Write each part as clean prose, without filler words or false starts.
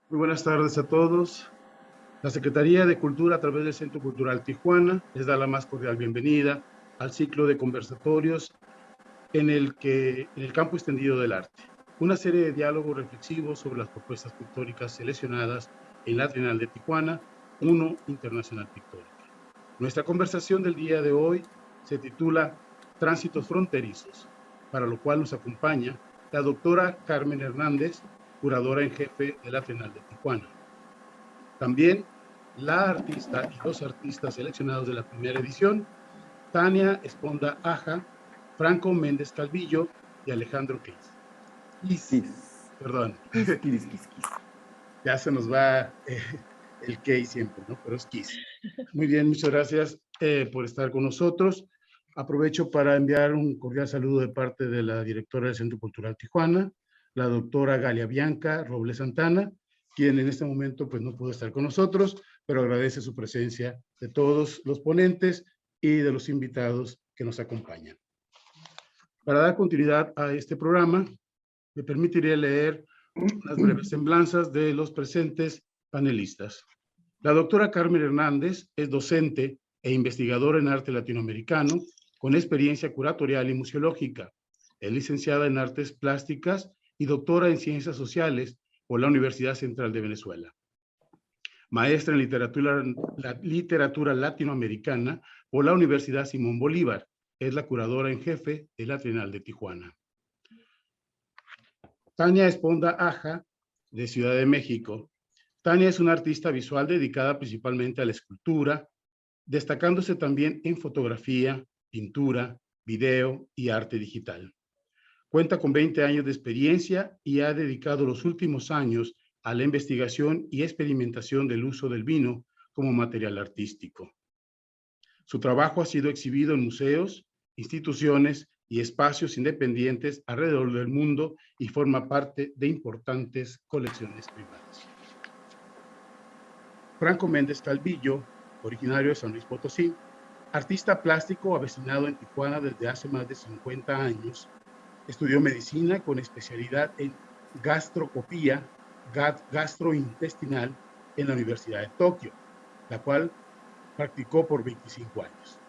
Muy buenas tardes a todos. La Secretaría de Cultura, a través del Centro Cultural Tijuana, les da la más cordial bienvenida al ciclo de conversatorios en el campo extendido del arte. Una serie de diálogos reflexivos sobre las propuestas pictóricas seleccionadas en la Trienal de Tijuana, Uno Internacional Pictórica. Nuestra conversación del día de hoy se titula Tránsitos Fronterizos, para lo cual nos acompaña la doctora Carmen Hernández, curadora en jefe de la Trienal de Tijuana. También la artista y los artistas seleccionados de la primera edición, Tania Esponda Aja, Franco Méndez Calvillo y Alejandro Keys. Kiss. Perdón, Kiss, kiss, kiss, kiss. ya se nos va el Keys siempre, ¿no? Pero es Kiss. Muy bien, muchas gracias por estar con nosotros. Aprovecho para enviar un cordial saludo de parte de la directora del Centro Cultural Tijuana, la doctora Galia Bianca Robles Santana, quien en este momento pues no pudo estar con nosotros, pero agradece su presencia de todos los ponentes y de los invitados que nos acompañan. Para dar continuidad a este programa, me permitiré leer unas breves semblanzas de los presentes panelistas. La doctora Carmen Hernández es docente e investigadora en arte latinoamericano con experiencia curatorial y museológica. Es licenciada en artes plásticas y doctora en ciencias sociales por la Universidad Central de Venezuela. Maestra en literatura latinoamericana por la Universidad Simón Bolívar. Es la curadora en jefe de la Trienal de Tijuana. Tania Esponda Aja, de Ciudad de México. Tania es una artista visual dedicada principalmente a la escultura, destacándose también en fotografía, pintura, video y arte digital. Cuenta con 20 años de experiencia y ha dedicado los últimos años a la investigación y experimentación del uso del vino como material artístico. Su trabajo ha sido exhibido en museos, instituciones y espacios independientes alrededor del mundo y forma parte de importantes colecciones privadas. Franco Méndez Calvillo, originario de San Luis Potosí, artista plástico avecinado en Tijuana desde hace más de 50 años, estudió medicina con especialidad en gastroscopía gastrointestinal en la Universidad de Tokio, la cual practicó por 25 años.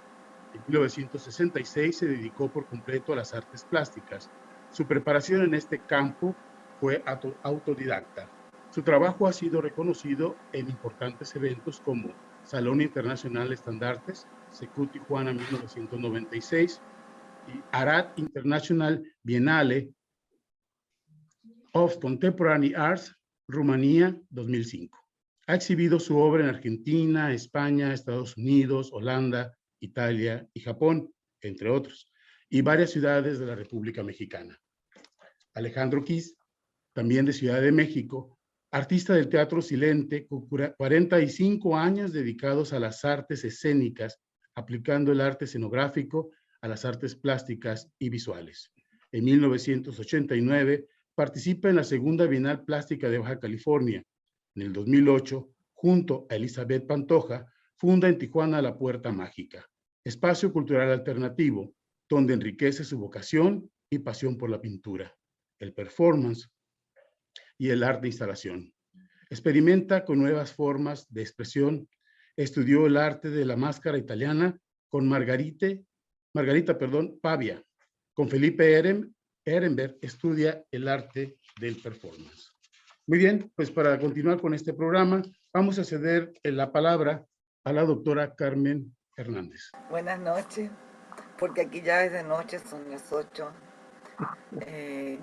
En 1966 se dedicó por completo a las artes plásticas. Su preparación en este campo fue autodidacta. Su trabajo ha sido reconocido en importantes eventos como Salón Internacional Estandartes, Secut Tijuana 1996 y Arad International Biennale of Contemporary Arts, Rumanía 2005. Ha exhibido su obra en Argentina, España, Estados Unidos, Holanda, Italia y Japón, entre otros, y varias ciudades de la República Mexicana. Alejandro Kiss, también de Ciudad de México, artista del teatro silente, con 45 años dedicados a las artes escénicas, aplicando el arte escenográfico a las artes plásticas y visuales. En 1989 participa en la Segunda Bienal Plástica de Baja California. En el 2008, junto a Elizabeth Pantoja, funda en Tijuana La Puerta Mágica, espacio cultural alternativo, donde enriquece su vocación y pasión por la pintura, el performance y el arte de instalación. Experimenta con nuevas formas de expresión. Estudió el arte de la máscara italiana con Margarita Pavia. Con Felipe Ehrenberg estudia el arte del performance. Muy bien, pues para continuar con este programa, vamos a ceder la palabra a la doctora Carmen Hernández. Buenas noches, porque aquí ya es de noche, son las 8.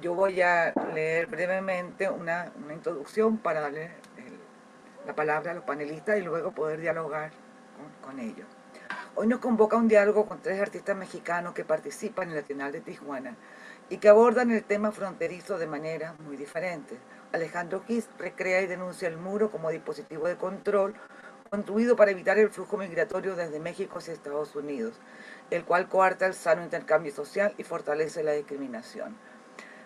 Yo voy a leer brevemente una introducción para darle la palabra a los panelistas y luego poder dialogar con ellos. Hoy nos convoca un diálogo con 3 artistas mexicanos que participan en la Trienal de Tijuana y que abordan el tema fronterizo de maneras muy diferentes. Alejandro Kiss recrea y denuncia el muro como dispositivo de control construido para evitar el flujo migratorio desde México hacia Estados Unidos, el cual coarta el sano intercambio social y fortalece la discriminación.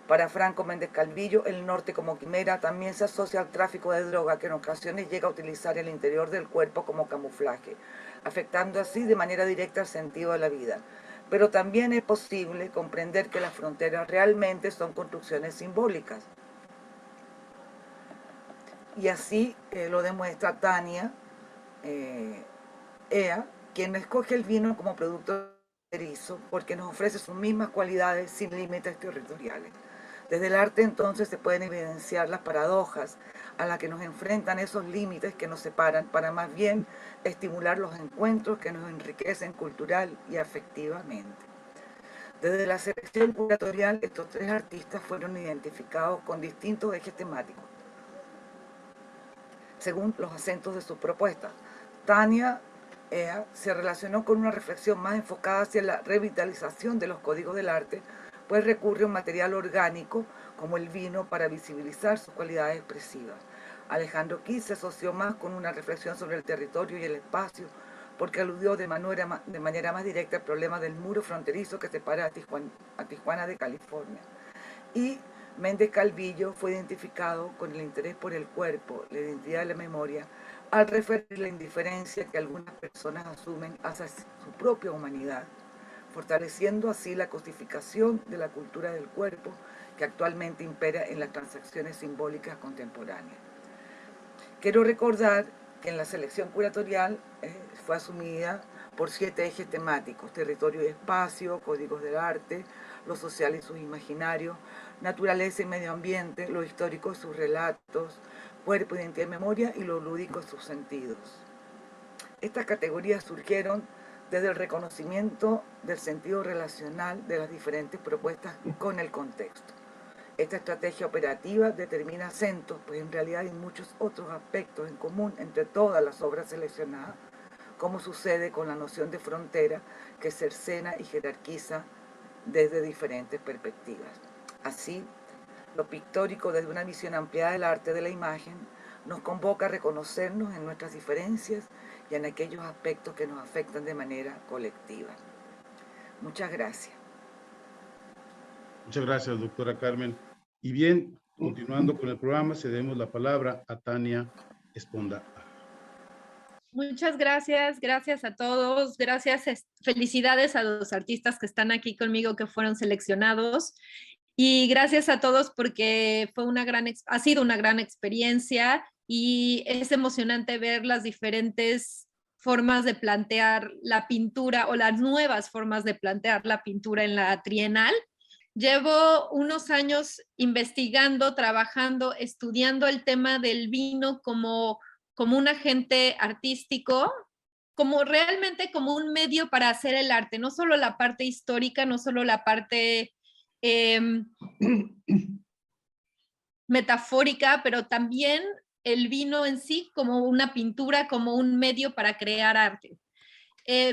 Para Franco Méndez Calvillo, el norte como quimera también se asocia al tráfico de droga que en ocasiones llega a utilizar el interior del cuerpo como camuflaje, afectando así de manera directa el sentido de la vida. Pero también es posible comprender que las fronteras realmente son construcciones simbólicas. Y así lo demuestra Tania Ea, quien escoge el vino como producto fronterizo porque nos ofrece sus mismas cualidades sin límites territoriales. Desde el arte entonces se pueden evidenciar las paradojas a las que nos enfrentan esos límites que nos separan para más bien estimular los encuentros que nos enriquecen cultural y afectivamente. Desde la selección curatorial, estos 3 artistas fueron identificados con distintos ejes temáticos, según los acentos de sus propuestas. Tania Ea se relacionó con una reflexión más enfocada hacia la revitalización de los códigos del arte, pues recurre a un material orgánico como el vino para visibilizar sus cualidades expresivas. Alejandro Kiss se asoció más con una reflexión sobre el territorio y el espacio, porque aludió de manera más directa al problema del muro fronterizo que separa a Tijuana de California. Y Méndez Calvillo fue identificado con el interés por el cuerpo, la identidad de la memoria, al referir la indiferencia que algunas personas asumen hacia su propia humanidad, fortaleciendo así la cosificación de la cultura del cuerpo que actualmente impera en las transacciones simbólicas contemporáneas. Quiero recordar que en la selección curatorial fue asumida por 7 ejes temáticos: territorio y espacio, códigos del arte, lo social y sus imaginarios, naturaleza y medio ambiente, lo histórico y sus relatos, cuerpo, identidad y memoria, y lo lúdico y sus sentidos. Estas categorías surgieron desde el reconocimiento del sentido relacional de las diferentes propuestas con el contexto. Esta estrategia operativa determina acentos, pues en realidad hay muchos otros aspectos en común entre todas las obras seleccionadas, como sucede con la noción de frontera que cercena y jerarquiza desde diferentes perspectivas. Así, lo pictórico desde una visión ampliada del arte de la imagen nos convoca a reconocernos en nuestras diferencias y en aquellos aspectos que nos afectan de manera colectiva. Muchas gracias. Muchas gracias, doctora Carmen. Y bien, continuando con el programa, cedemos la palabra a Tania Esponda. Muchas gracias, gracias a todos, gracias, felicidades a los artistas que están aquí conmigo que fueron seleccionados y gracias a todos porque ha sido una gran experiencia y es emocionante ver las diferentes formas de plantear la pintura o las nuevas formas de plantear la pintura en la Trienal. Llevo unos años investigando, trabajando, estudiando el tema del vino como un agente artístico, como realmente como un medio para hacer el arte, no solo la parte histórica, no solo la parte metafórica, pero también el vino en sí como una pintura, como un medio para crear arte.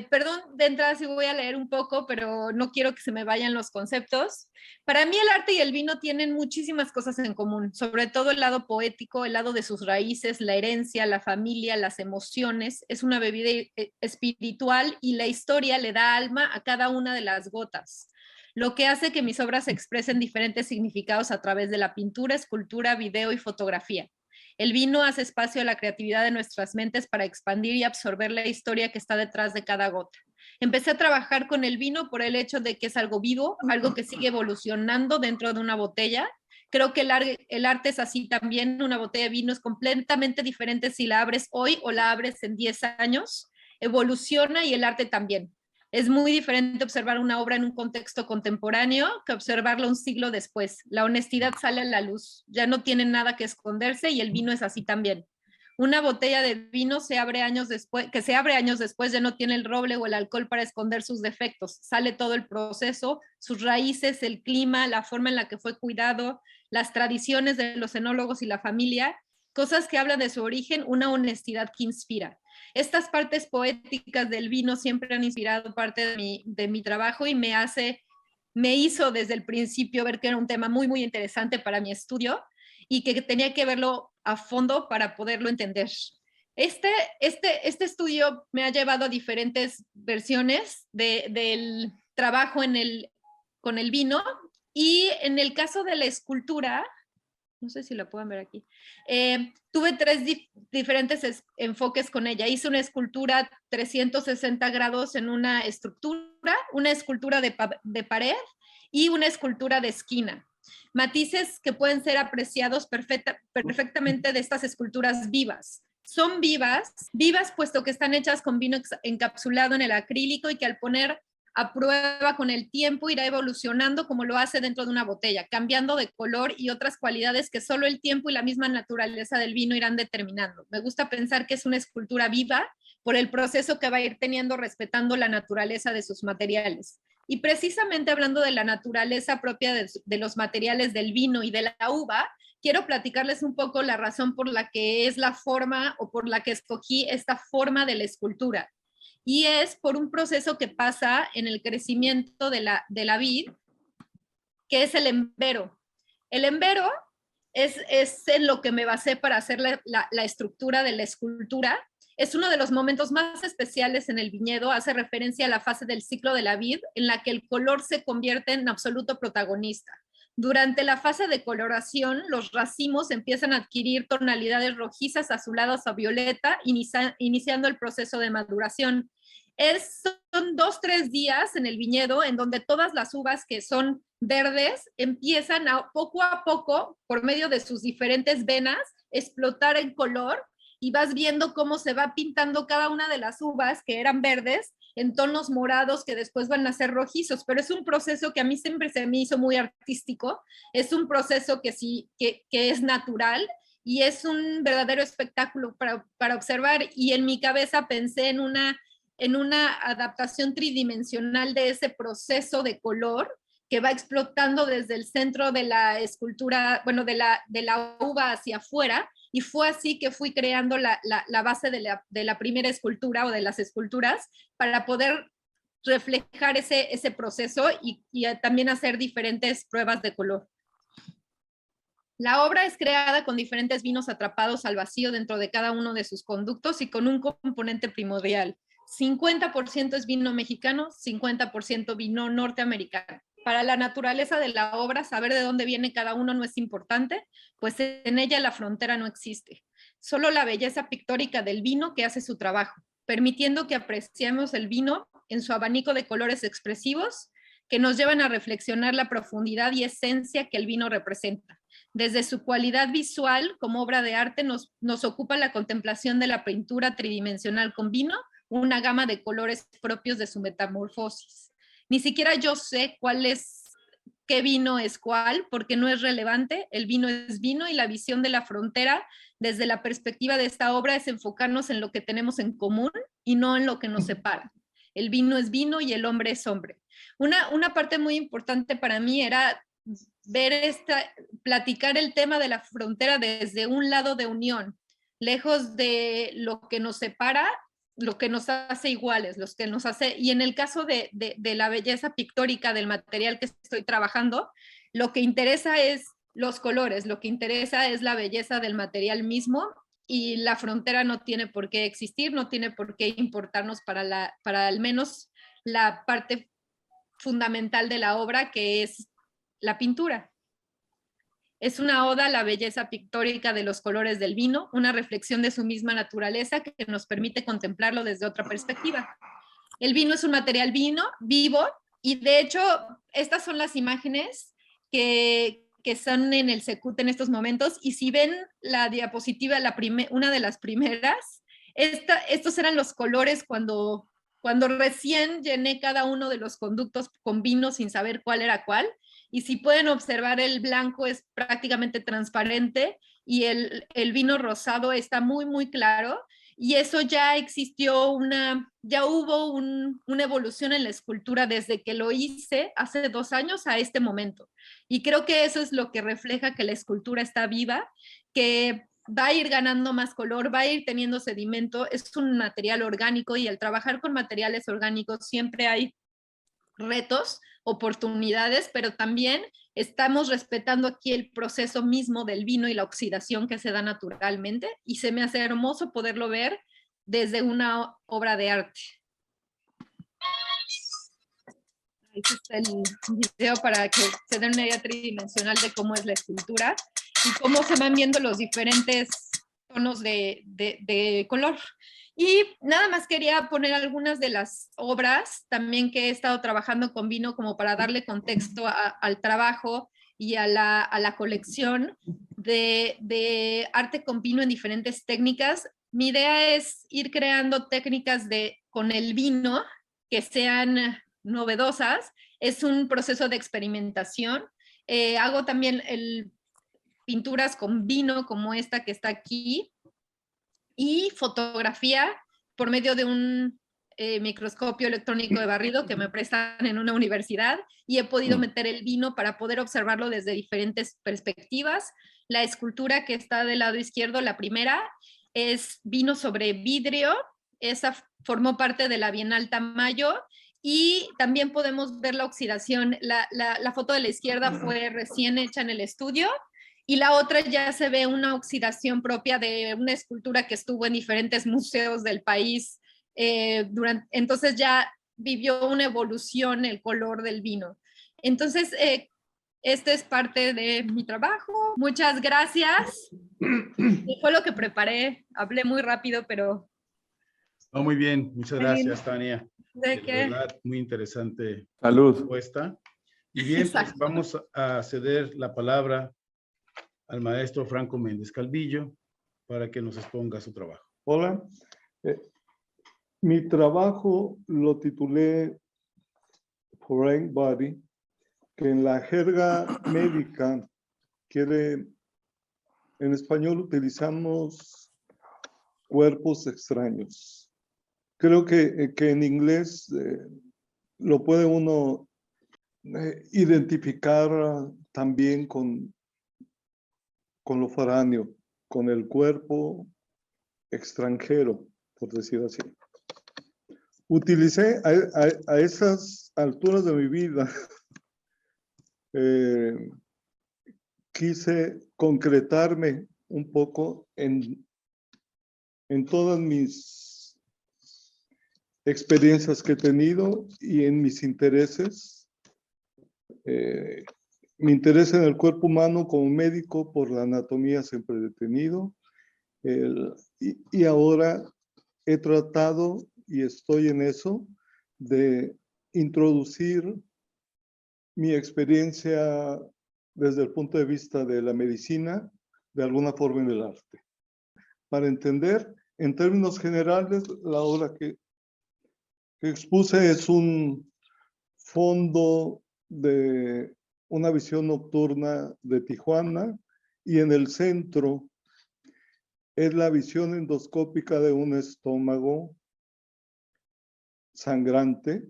Perdón, de entrada sí voy a leer un poco, pero no quiero que se me vayan los conceptos. Para mí el arte y el vino tienen muchísimas cosas en común, sobre todo el lado poético, el lado de sus raíces, la herencia, la familia, las emociones. Es una bebida espiritual y la historia le da alma a cada una de las gotas, lo que hace que mis obras expresen diferentes significados a través de la pintura, escultura, video y fotografía. El vino hace espacio a la creatividad de nuestras mentes para expandir y absorber la historia que está detrás de cada gota. Empecé a trabajar con el vino por el hecho de que es algo vivo, algo que sigue evolucionando dentro de una botella. Creo que el arte es así también. Una botella de vino es completamente diferente si la abres hoy o la abres en 10 años. Evoluciona y el arte también. Es muy diferente observar una obra en un contexto contemporáneo que observarla un siglo después. La honestidad sale a la luz, ya no tiene nada que esconderse y el vino es así también. Una botella de vino que se abre años después ya no tiene el roble o el alcohol para esconder sus defectos. Sale todo el proceso, sus raíces, el clima, la forma en la que fue cuidado, las tradiciones de los enólogos y la familia, cosas que hablan de su origen, una honestidad que inspira. Estas partes poéticas del vino siempre han inspirado parte de mi trabajo y me hizo desde el principio ver que era un tema muy, muy interesante para mi estudio y que tenía que verlo a fondo para poderlo entender. Este estudio me ha llevado a diferentes versiones del trabajo con el vino y en el caso de la escultura, no sé si la pueden ver aquí, tuve 3 diferentes enfoques con ella. Hice una escultura 360 grados en una estructura, una escultura de pared y una escultura de esquina. matices que pueden ser apreciados perfectamente de estas esculturas vivas. Son vivas puesto que están hechas con vino encapsulado en el acrílico y que al poner a prueba con el tiempo irá evolucionando como lo hace dentro de una botella, cambiando de color y otras cualidades que solo el tiempo y la misma naturaleza del vino irán determinando. Me gusta pensar que es una escultura viva por el proceso que va a ir teniendo respetando la naturaleza de sus materiales. Y precisamente hablando de la naturaleza propia de los materiales del vino y de la uva, quiero platicarles un poco la razón por la que es la forma o por la que escogí esta forma de la escultura. Y es por un proceso que pasa en el crecimiento de la vid, que es el embero. El embero es en lo que me basé para hacer la estructura de la escultura. Es uno de los momentos más especiales en el viñedo, hace referencia a la fase del ciclo de la vid, en la que el color se convierte en absoluto protagonista. Durante la fase de coloración, los racimos empiezan a adquirir tonalidades rojizas, azuladas o violeta, iniciando el proceso de maduración. Son 2-3 días en el viñedo en donde todas las uvas que son verdes empiezan poco a poco, por medio de sus diferentes venas, explotar en color, y vas viendo cómo se va pintando cada una de las uvas que eran verdes en tonos morados que después van a ser rojizos, pero es un proceso que a mí siempre se me hizo muy artístico, es un proceso que sí, que es natural y es un verdadero espectáculo para observar, y en mi cabeza pensé en una adaptación tridimensional de ese proceso de color que va explotando desde el centro de la escultura, bueno, de la uva hacia afuera, y fue así que fui creando la base de la primera escultura o de las esculturas para poder reflejar ese proceso y también hacer diferentes pruebas de color. La obra es creada con diferentes vinos atrapados al vacío dentro de cada uno de sus conductos y con un componente primordial. 50% es vino mexicano, 50% vino norteamericano. Para la naturaleza de la obra, saber de dónde viene cada uno no es importante, pues en ella la frontera no existe. Solo la belleza pictórica del vino que hace su trabajo, permitiendo que apreciemos el vino en su abanico de colores expresivos que nos llevan a reflexionar la profundidad y esencia que el vino representa. Desde su cualidad visual como obra de arte nos ocupa la contemplación de la pintura tridimensional con vino, una gama de colores propios de su metamorfosis. Ni siquiera yo sé qué vino es cuál, porque no es relevante. El vino es vino y la visión de la frontera desde la perspectiva de esta obra es enfocarnos en lo que tenemos en común y no en lo que nos separa. El vino es vino y el hombre es hombre. Una parte muy importante para mí era platicar el tema de la frontera desde un lado de unión, lejos de lo que nos separa, lo que nos hace iguales, los que nos hace, y en el caso de la belleza pictórica del material que estoy trabajando, lo que interesa es los colores, lo que interesa es la belleza del material mismo, y la frontera no tiene por qué existir, no tiene por qué importarnos para al menos la parte fundamental de la obra, que es la pintura. Es una oda a la belleza pictórica de los colores del vino, una reflexión de su misma naturaleza que nos permite contemplarlo desde otra perspectiva. El vino es un material vivo, y de hecho estas son las imágenes que están en el Secut en estos momentos, y si ven la diapositiva, una de las primeras, estos eran los colores cuando recién llené cada uno de los conductos con vino sin saber cuál era cuál. Y si pueden observar, el blanco es prácticamente transparente y el vino rosado está muy, muy claro. Y eso ya existió, ya hubo una evolución en la escultura desde que lo hice hace 2 años a este momento. Y creo que eso es lo que refleja que la escultura está viva, que va a ir ganando más color, va a ir teniendo sedimento. Es un material orgánico y al trabajar con materiales orgánicos siempre hay retos, oportunidades, pero también estamos respetando aquí el proceso mismo del vino y la oxidación que se da naturalmente, y se me hace hermoso poderlo ver desde una obra de arte. Ahí está el video para que se den una idea tridimensional de cómo es la escultura y cómo se van viendo los diferentes tonos de color. Y nada más quería poner algunas de las obras también que he estado trabajando con vino como para darle contexto al trabajo. y a la colección de arte con vino en diferentes técnicas. Mi idea es ir creando técnicas con el vino que sean novedosas. Es un proceso de experimentación. Hago también pinturas con vino como esta que está aquí y fotografía por medio de un microscopio electrónico de barrido que me prestan en una universidad, y he podido meter el vino para poder observarlo desde diferentes perspectivas. La escultura que está del lado izquierdo, la primera, es vino sobre vidrio. Esa formó parte de la Bienal Tamayo, y también podemos ver la oxidación. La foto de la izquierda fue recién hecha en el estudio, y la otra ya se ve una oxidación propia de una escultura que estuvo en diferentes museos del país. Entonces ya vivió una evolución el color del vino. Entonces, este es parte de mi trabajo. Muchas gracias. Fue lo que preparé. Hablé muy rápido, pero... No, muy bien, muchas gracias, Tania. ¿De De qué? verdad, muy interesante Salud. respuesta. Y bien, pues Exacto. vamos a ceder la palabra al maestro Franco Méndez Calvillo para que nos exponga su trabajo. Hola, mi trabajo lo titulé Foreign Body, que en la jerga médica quiere, en español utilizamos cuerpos extraños. Creo que en inglés lo puede uno identificar también con lo foráneo, con el cuerpo extranjero, por decir así. Utilicé a esas alturas de mi vida, quise concretarme un poco en todas mis experiencias que he tenido y en mis intereses. Mi interés en el cuerpo humano como médico por la anatomía siempre he tenido. Y ahora he tratado, y estoy en eso, de introducir mi experiencia desde el punto de vista de la medicina, de alguna forma en el arte. Para entender, en términos generales, la obra que expuse es un fondo de una visión nocturna de Tijuana, y en el centro es la visión endoscópica de un estómago sangrante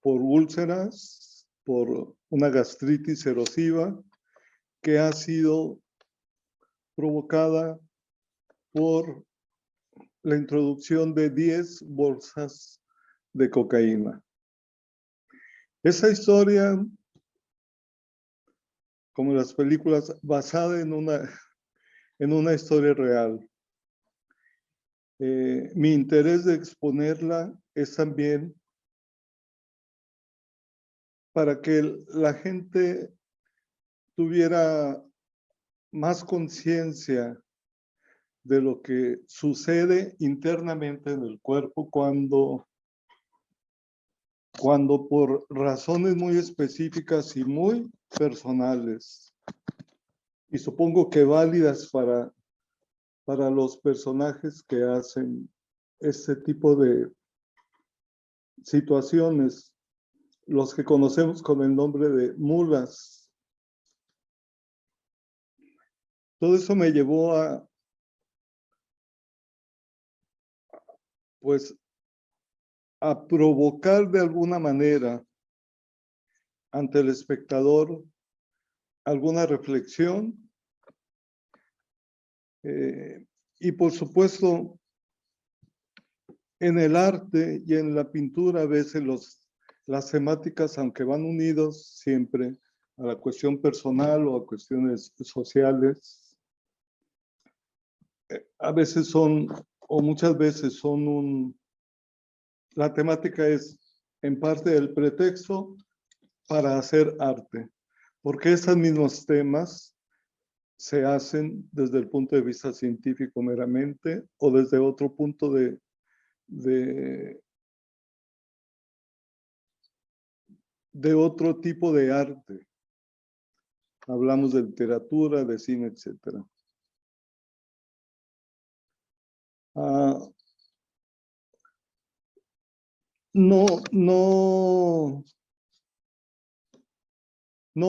por úlceras, por una gastritis erosiva que ha sido provocada por la introducción de 10 bolsas de cocaína. Esa historia, como las películas, basada en una historia real. Mi interés de exponerla es también para que la gente tuviera más conciencia de lo que sucede internamente en el cuerpo cuando por razones muy específicas y muy personales, y supongo que válidas para los personajes que hacen este tipo de situaciones, los que conocemos con el nombre de mulas. Todo eso me llevó a, pues, a provocar de alguna manera ante el espectador alguna reflexión, y por supuesto en el arte y en la pintura a veces las temáticas, aunque van unidos siempre a la cuestión personal o a cuestiones sociales, a veces son, o muchas veces son la temática es en parte el pretexto para hacer arte, porque esos mismos temas se hacen desde el punto de vista científico meramente, o desde otro punto de otro tipo de arte. Hablamos de literatura, de cine, etc. No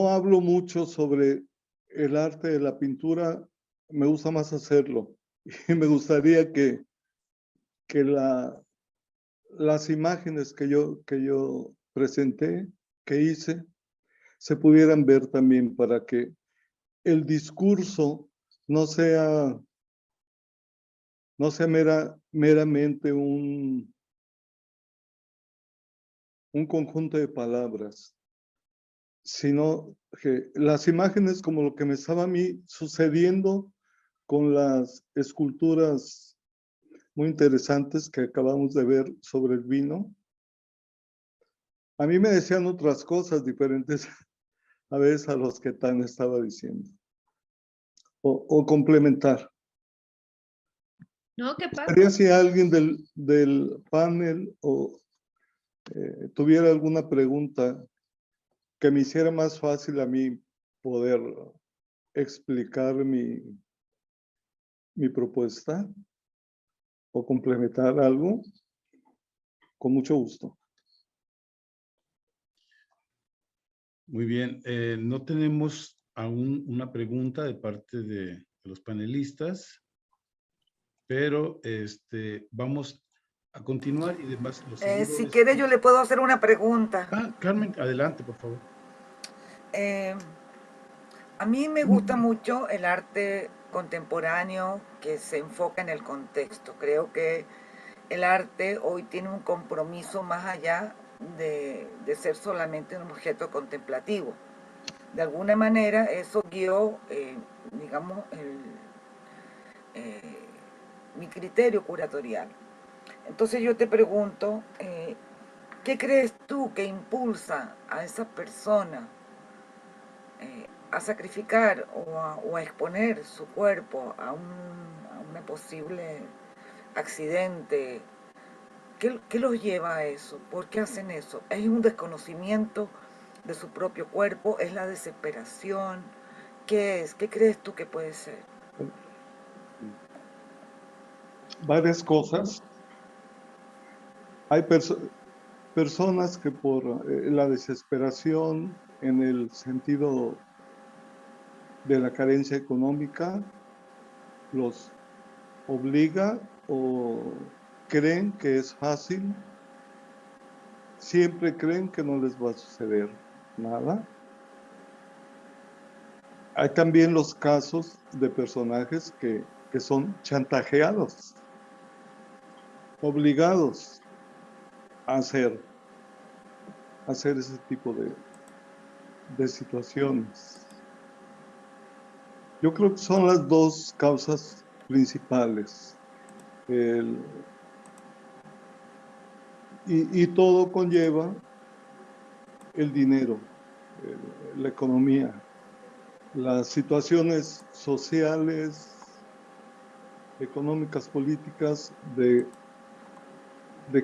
hablo mucho sobre el arte de la pintura, me gusta más hacerlo. Y me gustaría que las imágenes que yo presenté, que hice, se pudieran ver también para que el discurso no sea meramente un conjunto de palabras, sino que las imágenes, como lo que me estaba a mí sucediendo con las esculturas muy interesantes que acabamos de ver sobre el vino, a mí me decían otras cosas diferentes a veces a los que Tan estaba diciendo, o complementar. ¿No? ¿Qué pasa? Quería si alguien del panel tuviera alguna pregunta que me hiciera más fácil a mí poder explicar mi propuesta o complementar algo, con mucho gusto. Muy bien, no tenemos aún una pregunta de parte de los panelistas, pero vamos a continuar y demás los Si seguidores. quiere, yo le puedo hacer una pregunta. Carmen, adelante, por favor. A mí me gusta mucho el arte contemporáneo que se enfoca en el contexto. Creo que el arte hoy tiene un compromiso más allá de ser solamente un objeto contemplativo. De alguna manera eso guió, digamos, mi criterio curatorial. Entonces yo te pregunto, ¿qué crees tú que impulsa a esa persona a sacrificar o a exponer su cuerpo a una posible accidente? ¿Qué los lleva a eso? ¿Por qué hacen eso? ¿Es un desconocimiento de su propio cuerpo? ¿Es la desesperación? ¿Qué es? ¿Qué crees tú que puede ser? Varias cosas. Hay personas que por la desesperación en el sentido de la carencia económica los obliga o creen que es fácil, siempre creen que no les va a suceder nada. Hay también los casos de personajes que son chantajeados, obligados a hacer ese tipo de situaciones. Yo creo que son las dos causas principales. Y todo conlleva el dinero, la economía, las situaciones sociales, económicas, políticas de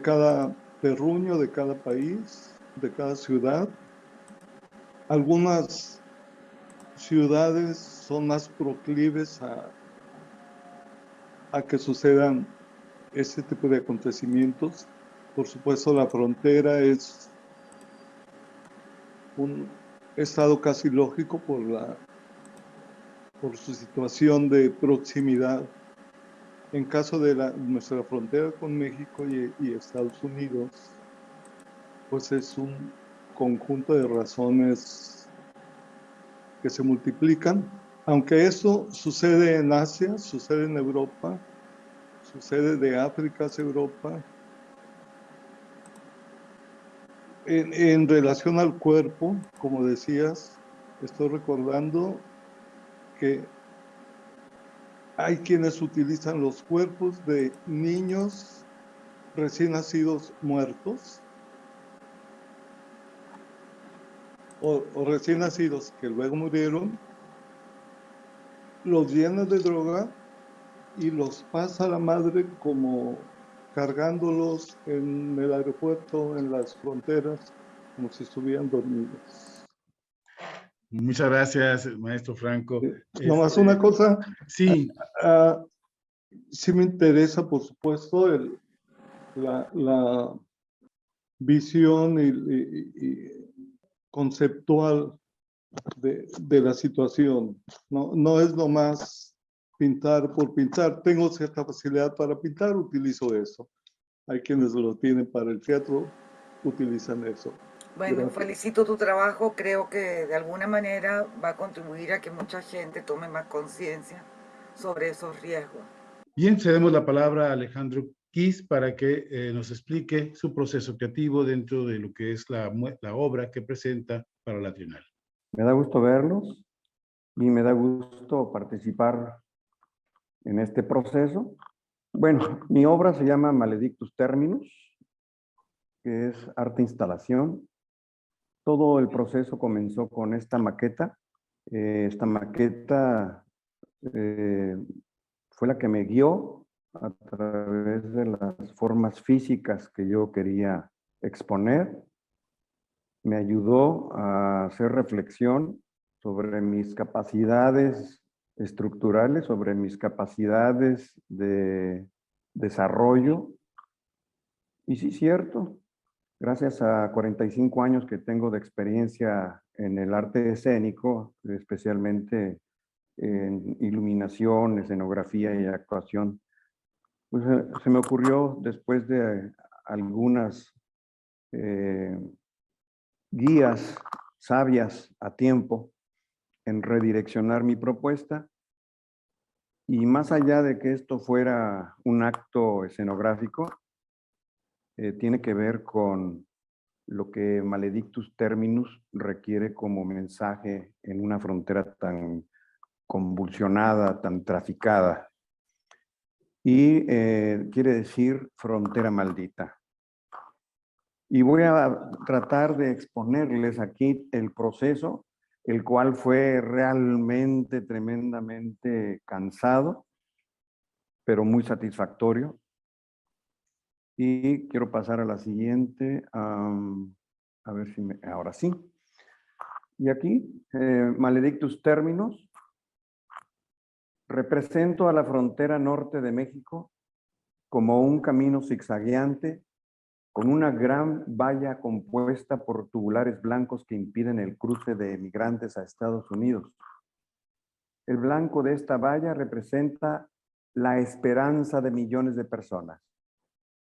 cada terruño, de cada país, de cada ciudad. Algunas ciudades son más proclives a que sucedan ese tipo de acontecimientos. Por supuesto, la frontera es un estado casi lógico por su situación de proximidad. En caso de nuestra frontera con México y Estados Unidos, pues es un conjunto de razones que se multiplican. Aunque eso sucede en Asia, sucede en Europa, sucede de África hacia Europa. En relación al cuerpo, como decías, estoy recordando que hay quienes utilizan los cuerpos de niños recién nacidos muertos o recién nacidos que luego murieron, los llenan de droga y los pasa la madre como cargándolos en el aeropuerto, en las fronteras, como si estuvieran dormidas. Muchas gracias, maestro Franco. Nomás una cosa, Sí, sí me interesa, por supuesto, la visión y conceptual de la situación. No es nomás pintar por pintar. Tengo cierta facilidad para pintar, utilizo eso. Hay quienes lo tienen para el teatro, utilizan eso. Bueno, Gracias. felicito tu trabajo, creo que de alguna manera va a contribuir a que mucha gente tome más conciencia sobre esos riesgos. bien, cedemos la palabra a Alejandro Kiss para que nos explique su proceso creativo dentro de lo que es la obra que presenta para la Trienal. Me da gusto verlos y me da gusto participar en este proceso. Bueno, mi obra se llama Maledictus Terminus, que es arte instalación. Todo el proceso comenzó con esta maqueta. Esta maqueta fue la que me guió a través de las formas físicas que yo quería exponer. Me ayudó a hacer reflexión sobre mis capacidades estructurales, sobre mis capacidades de desarrollo. Y sí, cierto, gracias a 45 años que tengo de experiencia en el arte escénico, especialmente en iluminación, escenografía y actuación, pues se me ocurrió, después de algunas guías sabias a tiempo, en redireccionar mi propuesta. Y más allá de que esto fuera un acto escenográfico, tiene que ver con lo que Maledictus Terminus requiere como mensaje en una frontera tan convulsionada, tan traficada. Y quiere decir frontera maldita. Y voy a tratar de exponerles aquí el proceso, el cual fue realmente tremendamente cansado, pero muy satisfactorio. Y quiero pasar a la siguiente, a ver si ahora sí. Y aquí, Maledictus Terminus, represento a la frontera norte de México como un camino zigzagueante con una gran valla compuesta por tubulares blancos que impiden el cruce de emigrantes a Estados Unidos. El blanco de esta valla representa la esperanza de millones de personas.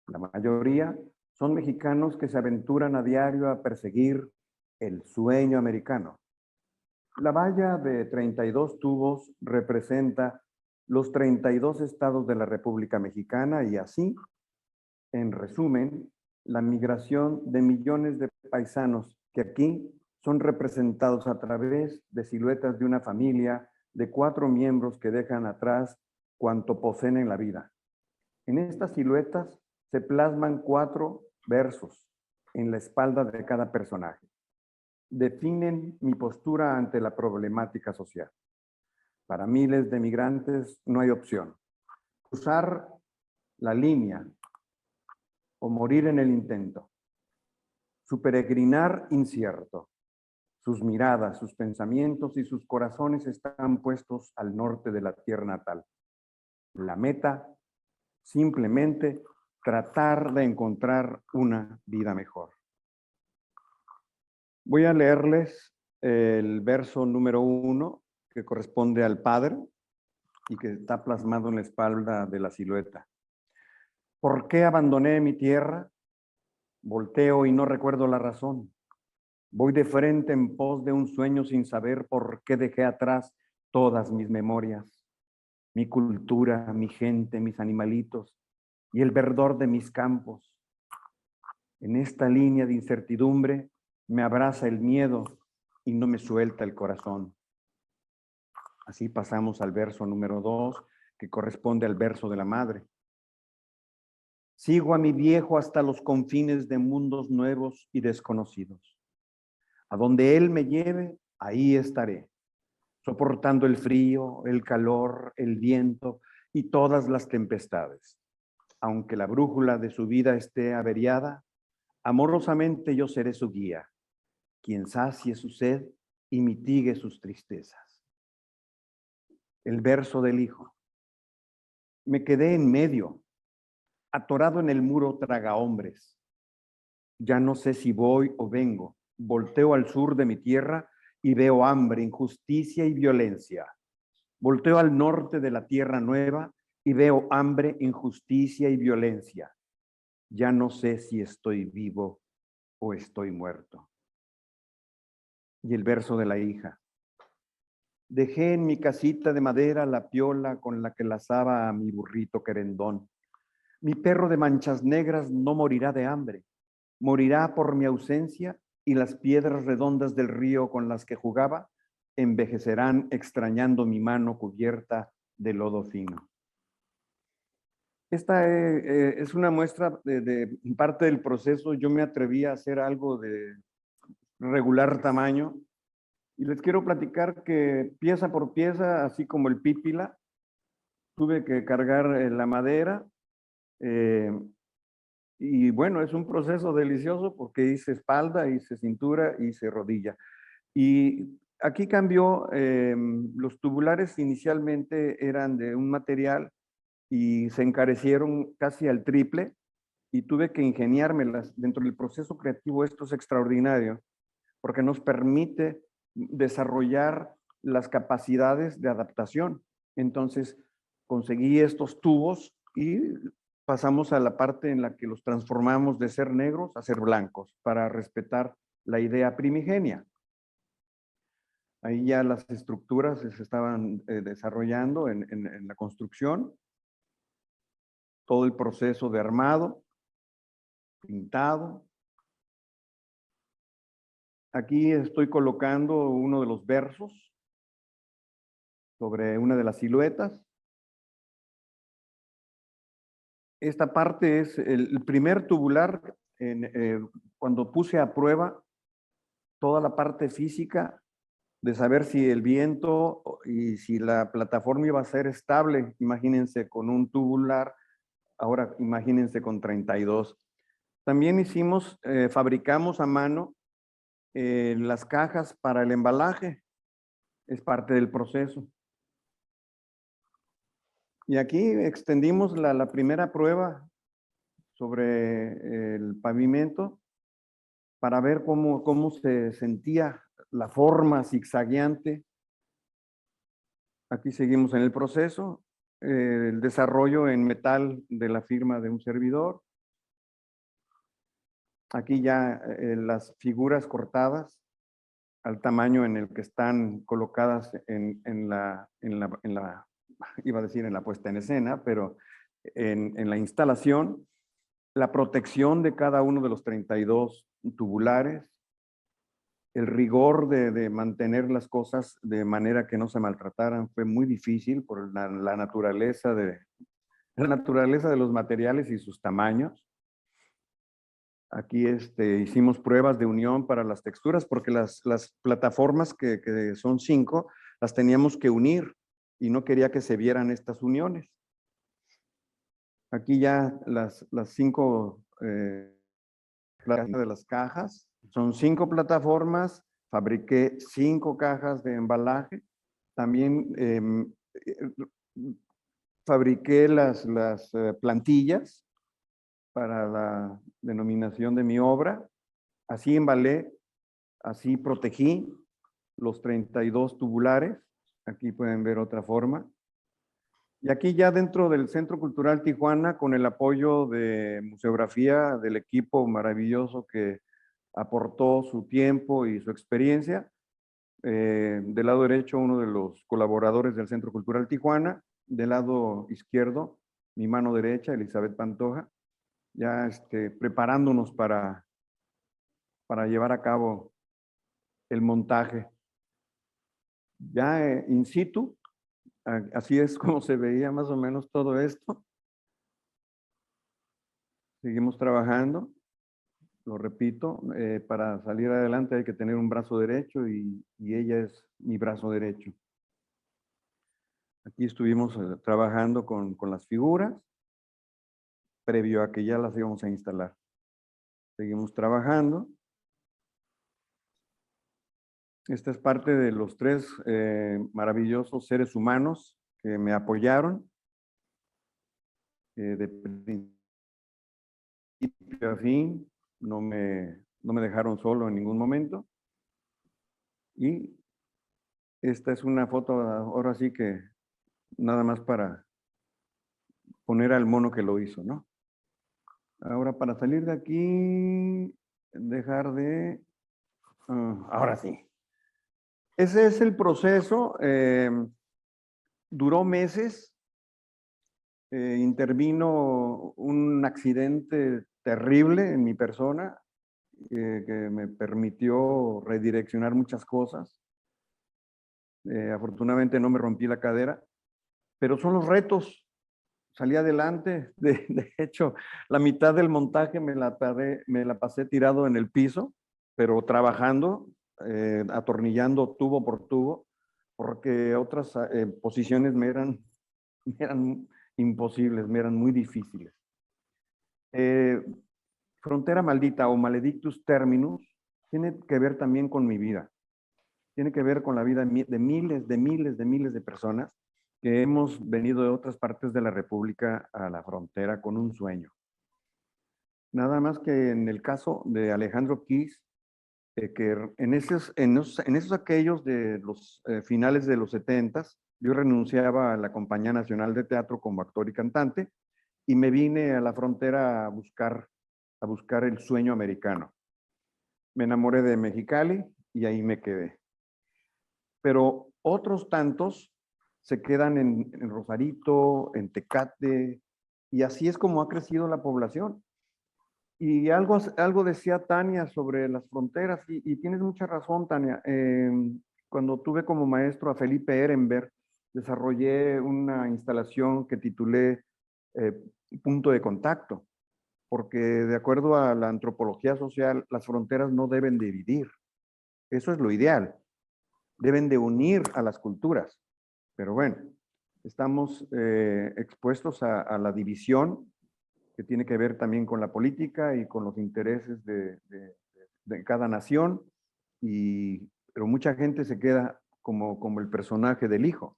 La mayoría son mexicanos que se aventuran a diario a perseguir el sueño americano. La valla de 32 tubos representa los 32 estados de la República Mexicana y así, en resumen, la migración de millones de paisanos que aquí son representados a través de siluetas de una familia de 4 miembros que dejan atrás cuanto poseen en la vida. En estas siluetas se plasman 4 versos en la espalda de cada personaje. Definen mi postura ante la problemática social. Para miles de migrantes no hay opción. Cruzar la línea o morir en el intento. Su peregrinar incierto. Sus miradas, sus pensamientos y sus corazones están puestos al norte de la tierra natal. La meta, simplemente tratar de encontrar una vida mejor. Voy a leerles el verso número 1, que corresponde al Padre y que está plasmado en la espalda de la silueta. ¿Por qué abandoné mi tierra? Volteo y no recuerdo la razón. Voy de frente en pos de un sueño sin saber por qué dejé atrás todas mis memorias, mi cultura, mi gente, mis animalitos y el verdor de mis campos. En esta línea de incertidumbre me abraza el miedo y no me suelta el corazón. Así pasamos al verso número 2, que corresponde al verso de la madre. Sigo a mi viejo hasta los confines de mundos nuevos y desconocidos. A donde él me lleve, ahí estaré, soportando el frío, el calor, el viento y todas las tempestades. Aunque la brújula de su vida esté averiada, amorosamente yo seré su guía. quien sacie su sed y mitigue sus tristezas. El verso del hijo. Me quedé en medio, atorado en el muro tragahombres. Ya no sé si voy o vengo. Volteo al sur de mi tierra y veo hambre, injusticia y violencia. Volteo al norte de la tierra nueva y veo hambre, injusticia y violencia. Ya no sé si estoy vivo o estoy muerto. Y el verso de la hija. Dejé en mi casita de madera la piola con la que lazaba a mi burrito querendón. Mi perro de manchas negras no morirá de hambre. Morirá por mi ausencia y las piedras redondas del río con las que jugaba envejecerán extrañando mi mano cubierta de lodo fino. Esta es una muestra de parte del proceso. Yo me atreví a hacer algo de regular tamaño y les quiero platicar que pieza por pieza, así como el pípila, tuve que cargar la madera. Y bueno, es un proceso delicioso porque hice espalda, hice cintura, hice rodilla. Y aquí cambió, los tubulares inicialmente eran de un material y se encarecieron casi al triple y tuve que ingeniármelas. Dentro del proceso creativo esto es extraordinario porque nos permite desarrollar las capacidades de adaptación. Entonces conseguí estos tubos y pasamos a la parte en la que los transformamos de ser negros a ser blancos para respetar la idea primigenia. Ahí ya las estructuras se estaban desarrollando en la construcción. Todo el proceso de armado, pintado. Aquí estoy colocando uno de los versos sobre una de las siluetas. Esta parte es el primer tubular cuando puse a prueba toda la parte física de saber si el viento y si la plataforma iba a ser estable. Imagínense con un tubular, ahora imagínense con 32. También fabricamos a mano las cajas para el embalaje. Es parte del proceso. Y aquí extendimos la primera prueba sobre el pavimento para ver cómo se sentía la forma zigzagueante. Aquí seguimos en el proceso, el desarrollo en metal de la firma de un servidor. Aquí ya las figuras cortadas al tamaño en el que están colocadas iba a decir en la puesta en escena, pero en la instalación, la protección de cada uno de los 32 tubulares, el rigor de mantener las cosas de manera que no se maltrataran fue muy difícil por la naturaleza de los materiales y sus tamaños. Aquí hicimos pruebas de unión para las texturas porque las plataformas que son 5 las teníamos que unir y no quería que se vieran estas uniones. Aquí ya las 5 de las cajas. Son 5 plataformas, fabriqué 5 cajas de embalaje. También fabriqué las plantillas para la denominación de mi obra. Así embalé, así protegí los 32 tubulares. Aquí pueden ver otra forma. Y aquí ya dentro del Centro Cultural Tijuana, con el apoyo de Museografía, del equipo maravilloso que aportó su tiempo y su experiencia. Del lado derecho, uno de los colaboradores del Centro Cultural Tijuana. Del lado izquierdo, mi mano derecha, Elizabeth Pantoja. Ya preparándonos para llevar a cabo el montaje. Ya in situ, así es como se veía más o menos todo esto. Seguimos trabajando. Lo repito, para salir adelante hay que tener un brazo derecho y ella es mi brazo derecho. Aquí estuvimos trabajando con las figuras, previo a que ya las íbamos a instalar. Seguimos trabajando. Esta es parte de los 3 maravillosos seres humanos que me apoyaron de principio a fin, no me dejaron solo en ningún momento. Y esta es una foto, ahora sí que nada más para poner al mono que lo hizo, ¿no? Ahora, para salir de aquí, dejar de... ahora sí. Ese es el proceso. Duró meses. Intervino un accidente terrible en mi persona que me permitió redireccionar muchas cosas. Afortunadamente no me rompí la cadera, pero son los retos. Salí adelante. De hecho, la mitad del montaje me la pasé tirado en el piso, pero trabajando, atornillando tubo por tubo, porque otras posiciones me eran imposibles, me eran muy difíciles. Frontera Maldita o Maledictus Terminus tiene que ver también con mi vida. Tiene que ver con la vida de miles de personas que hemos venido de otras partes de la República a la frontera con un sueño. Nada más que en el caso de Alejandro Kiss, que en esos aquellos de los finales de los 70s, yo renunciaba a la Compañía Nacional de Teatro como actor y cantante y me vine a la frontera a buscar el sueño americano. Me enamoré de Mexicali y ahí me quedé. Pero otros tantos se quedan en Rosarito, en Tecate, y así es como ha crecido la población. Y algo decía Tania sobre las fronteras, y tienes mucha razón, Tania. Cuando tuve como maestro a Felipe Ehrenberg, desarrollé una instalación que titulé Punto de Contacto, porque de acuerdo a la antropología social, las fronteras no deben dividir. Eso es lo ideal. Deben de unir a las culturas. Pero bueno, estamos expuestos a la división, que tiene que ver también con la política y con los intereses de cada nación, pero mucha gente se queda como el personaje del hijo,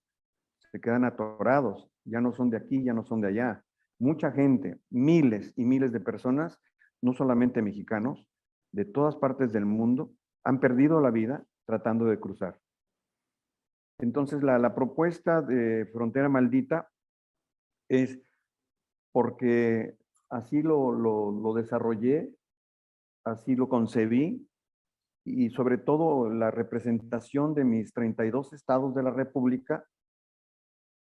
se quedan atorados, ya no son de aquí, ya no son de allá. Mucha gente, miles y miles de personas, no solamente mexicanos, de todas partes del mundo, han perdido la vida tratando de cruzar. Entonces, la propuesta de Frontera Maldita es porque así lo desarrollé, así lo concebí, y sobre todo la representación de mis 32 estados de la República,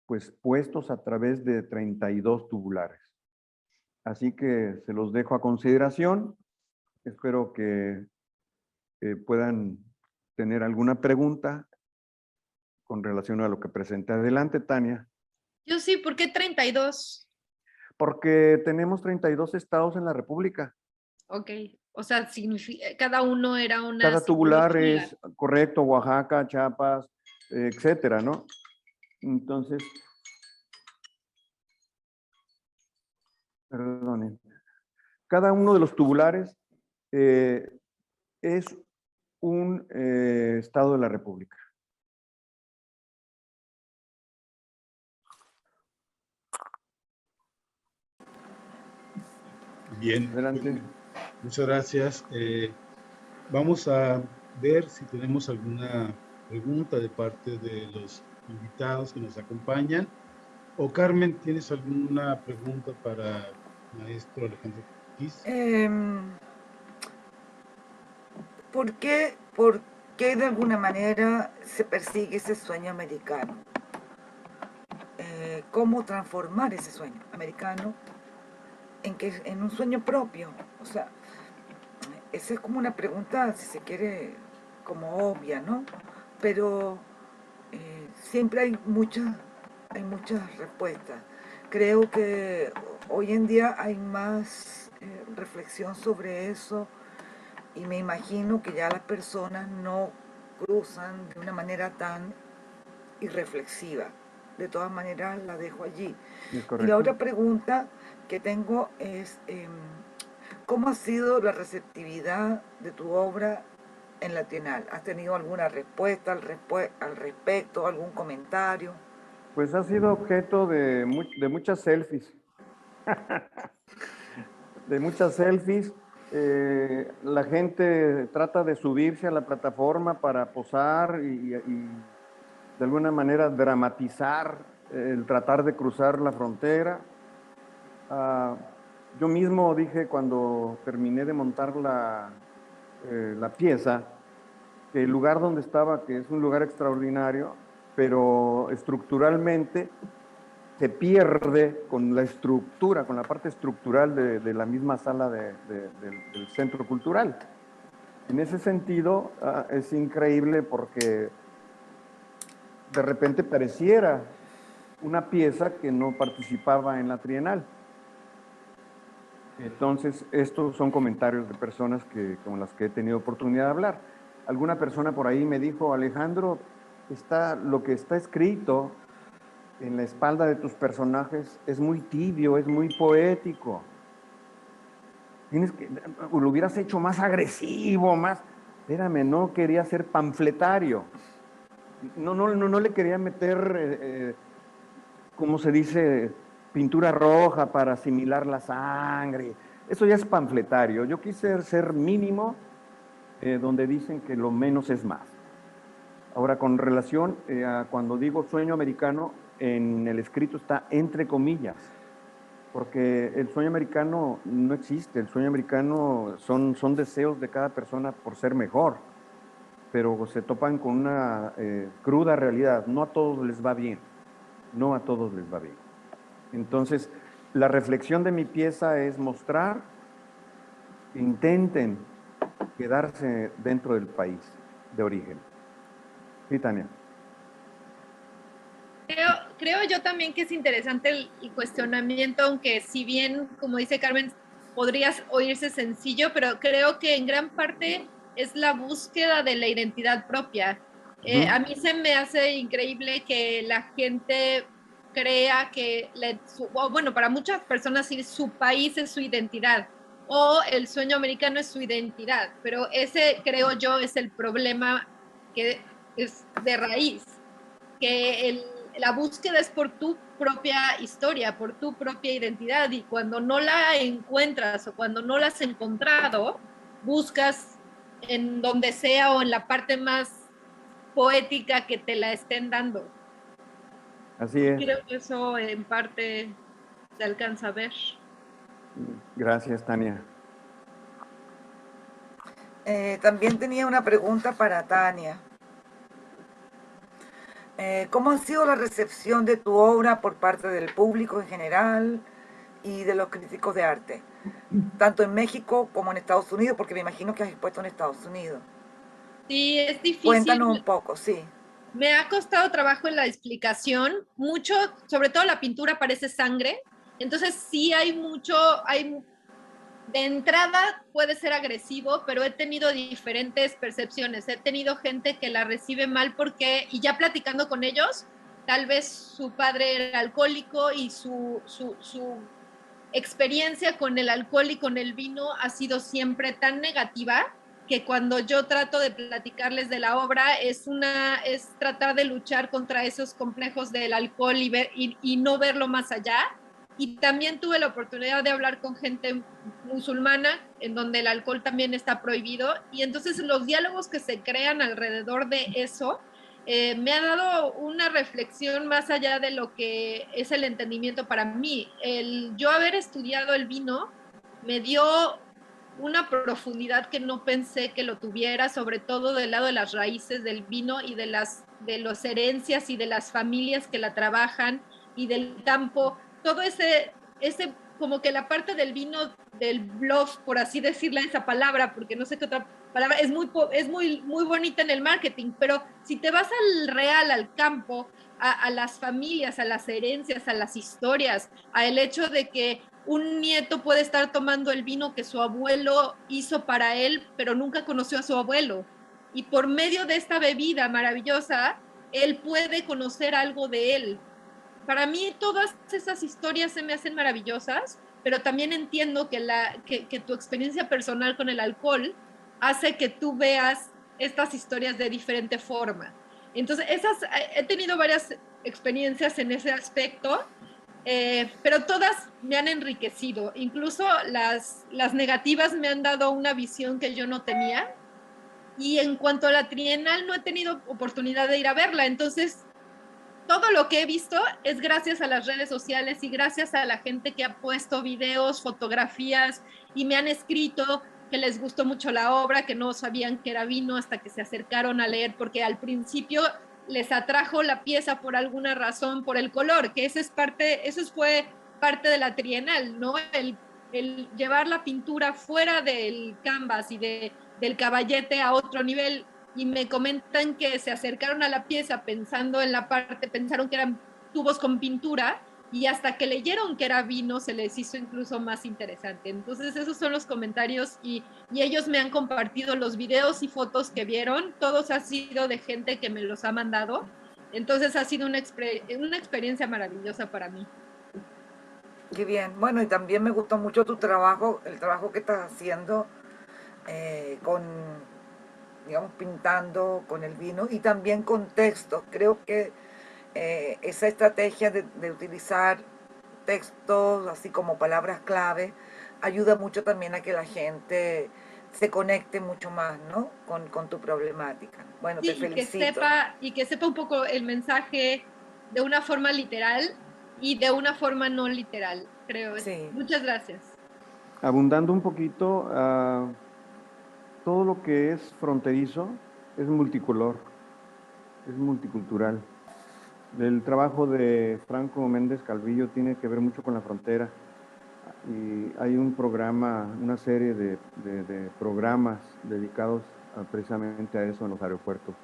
pues puestos a través de 32 tubulares. Así que se los dejo a consideración. Espero que puedan tener alguna pregunta con relación a lo que presenté. Adelante, Tania. Yo sí, ¿por qué 32? Porque tenemos 32 estados en la República. Ok, o sea, cada uno era una Cada tubular simbología. es correcto, Oaxaca, Chiapas, etcétera, ¿no? Entonces, perdonen, cada uno de los tubulares es un estado de la República. Bien. Adelante. Muchas gracias. Vamos a ver si tenemos alguna pregunta de parte de los invitados que nos acompañan. O Carmen, ¿tienes alguna pregunta para el maestro Alejandro Kiss? ¿Por qué de alguna manera se persigue ese sueño americano? ¿Cómo transformar ese sueño americano en un sueño propio? O sea, esa es como una pregunta, si se quiere, como obvia, ¿no? Pero siempre hay muchas respuestas. Creo que hoy en día hay más reflexión sobre eso, y me imagino que ya las personas no cruzan de una manera tan irreflexiva. De todas maneras, la dejo allí. Y la otra pregunta que tengo es, ¿cómo ha sido la receptividad de tu obra en la Trienal? ¿Has tenido alguna respuesta al respecto, algún comentario? Pues ha sido objeto de muchas selfies. De muchas selfies. La gente trata de subirse a la plataforma para posar y de alguna manera dramatizar el tratar de cruzar la frontera. Yo mismo dije cuando terminé de montar la pieza que el lugar donde estaba, que es un lugar extraordinario, pero estructuralmente se pierde con la estructura, con la parte estructural de la misma sala del centro cultural. En ese sentido, es increíble porque de repente pareciera una pieza que no participaba en la Trienal. Entonces, estos son comentarios de personas con las que he tenido oportunidad de hablar. Alguna persona por ahí me dijo, Alejandro, lo que está escrito en la espalda de tus personajes es muy tibio, es muy poético. Lo hubieras hecho más agresivo, más... Espérame, no quería ser panfletario. No le quería meter, ¿cómo se dice? Pintura roja para asimilar la sangre. Eso ya es panfletario. Yo quise ser mínimo, donde dicen que lo menos es más. Ahora, con relación a cuando digo sueño americano, en el escrito está entre comillas, porque el sueño americano no existe. El sueño americano son deseos de cada persona por ser mejor, pero se topan con una cruda realidad. No a todos les va bien, no a todos les va bien. Entonces, la reflexión de mi pieza es mostrar que intenten quedarse dentro del país de origen. Sí, Tania. Creo yo también que es interesante el cuestionamiento, aunque si bien, como dice Carmen, podrías oírse sencillo, pero creo que en gran parte es la búsqueda de la identidad propia. A mí se me hace increíble que la gente crea que, bueno, para muchas personas sí, su país es su identidad o el sueño americano es su identidad, pero ese creo yo es el problema que es de raíz, que la búsqueda es por tu propia historia, por tu propia identidad, y cuando no la encuentras o cuando no la has encontrado, buscas en donde sea o en la parte más poética que te la estén dando. Así es. Creo que eso en parte se alcanza a ver. Gracias, Tania. También tenía una pregunta para Tania. ¿Cómo ha sido la recepción de tu obra por parte del público en general y de los críticos de arte? Tanto en México como en Estados Unidos, porque me imagino que has expuesto en Estados Unidos. Sí, es difícil. Cuéntanos un poco, sí. Me ha costado trabajo en la explicación, mucho, sobre todo la pintura parece sangre, entonces sí hay mucho, de entrada puede ser agresivo, pero he tenido diferentes percepciones. He tenido gente que la recibe mal porque, y ya platicando con ellos, tal vez su padre era alcohólico y su experiencia con el alcohol y con el vino ha sido siempre tan negativa que cuando yo trato de platicarles de la obra es tratar de luchar contra esos complejos del alcohol y no verlo más allá. Y también tuve la oportunidad de hablar con gente musulmana, en donde el alcohol también está prohibido, y entonces los diálogos que se crean alrededor de eso me ha dado una reflexión más allá de lo que es el entendimiento para mí. Yo haber estudiado el vino me dio una profundidad que no pensé que lo tuviera, sobre todo del lado de las raíces del vino y de las herencias y de las familias que la trabajan y del campo. Todo ese como que la parte del vino, del bluff, por así decirle esa palabra, porque no sé qué otra palabra, es muy bonita en el marketing, pero si te vas al real, al campo, a las familias, a las herencias, a las historias, al hecho de que un nieto puede estar tomando el vino que su abuelo hizo para él, pero nunca conoció a su abuelo. Y por medio de esta bebida maravillosa, él puede conocer algo de él. Para mí todas esas historias se me hacen maravillosas, pero también entiendo que tu experiencia personal con el alcohol hace que tú veas estas historias de diferente forma. Entonces, he tenido varias experiencias en ese aspecto, pero todas me han enriquecido. Incluso las negativas me han dado una visión que yo no tenía. Y en cuanto a la trienal, no he tenido oportunidad de ir a verla. Entonces, todo lo que he visto es gracias a las redes sociales y gracias a la gente que ha puesto videos, fotografías y me han escrito que les gustó mucho la obra, que no sabían que era vino hasta que se acercaron a leer, porque al principio les atrajo la pieza por alguna razón, por el color, que eso fue parte de la trienal, ¿no? El llevar la pintura fuera del canvas y del caballete a otro nivel, y me comentan que se acercaron a la pieza pensando en la parte, pensaron que eran tubos con pintura, y hasta que leyeron que era vino se les hizo incluso más interesante. Entonces esos son los comentarios, y ellos me han compartido los videos y fotos que vieron, todos han sido de gente que me los ha mandado. Entonces ha sido una experiencia maravillosa para mí. Qué bien. Bueno, y también me gustó mucho tu trabajo, el trabajo que estás haciendo con, digamos, pintando con el vino y también con textos. Creo que esa estrategia de utilizar textos, así como palabras clave, ayuda mucho también a que la gente se conecte mucho más, ¿no? Con tu problemática. Bueno, Sí, te felicito. y que sepa un poco el mensaje de una forma literal y de una forma no literal, creo. Sí. Muchas gracias. Abundando un poquito, todo lo que es fronterizo es multicolor, es multicultural. El trabajo de Franco Méndez Calvillo tiene que ver mucho con la frontera. Y hay un programa, una serie de programas dedicados precisamente a eso en los aeropuertos.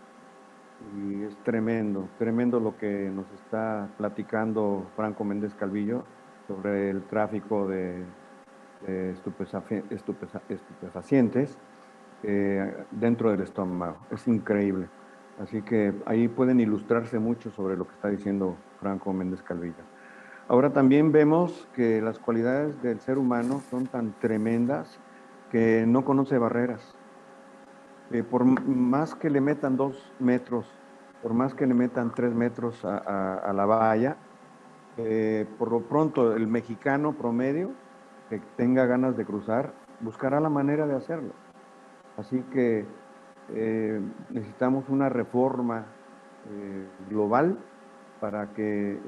Y es tremendo, tremendo lo que nos está platicando Franco Méndez Calvillo sobre el tráfico de estupefacientes dentro del estómago. Es increíble. Así que ahí pueden ilustrarse mucho sobre lo que está diciendo Franco Méndez Calvillo. Ahora también vemos que las cualidades del ser humano son tan tremendas que no conoce barreras. Por más que le metan 2 metros, por más que le metan 3 metros a la valla, por lo pronto el mexicano promedio que tenga ganas de cruzar, buscará la manera de hacerlo. Así que necesitamos una reforma global para que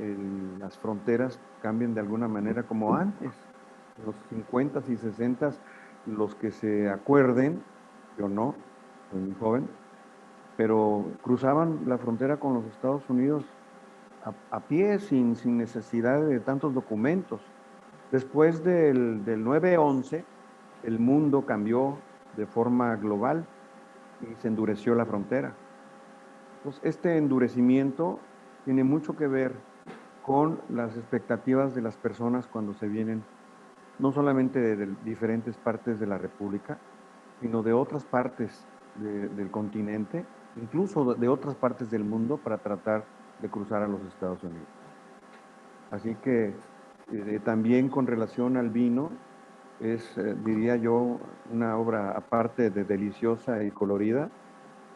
las fronteras cambien de alguna manera como antes, en los 50s y 60s, los que se acuerden, yo no, soy muy joven, pero cruzaban la frontera con los Estados Unidos a pie, sin necesidad de tantos documentos. Después del 9/11, el mundo cambió de forma global y se endureció la frontera. Entonces, este endurecimiento tiene mucho que ver con las expectativas de las personas cuando se vienen, no solamente de diferentes partes de la República, sino de otras partes del continente, incluso de otras partes del mundo, para tratar de cruzar a los Estados Unidos. Así que también con relación al vino, es, diría yo, una obra aparte de deliciosa y colorida,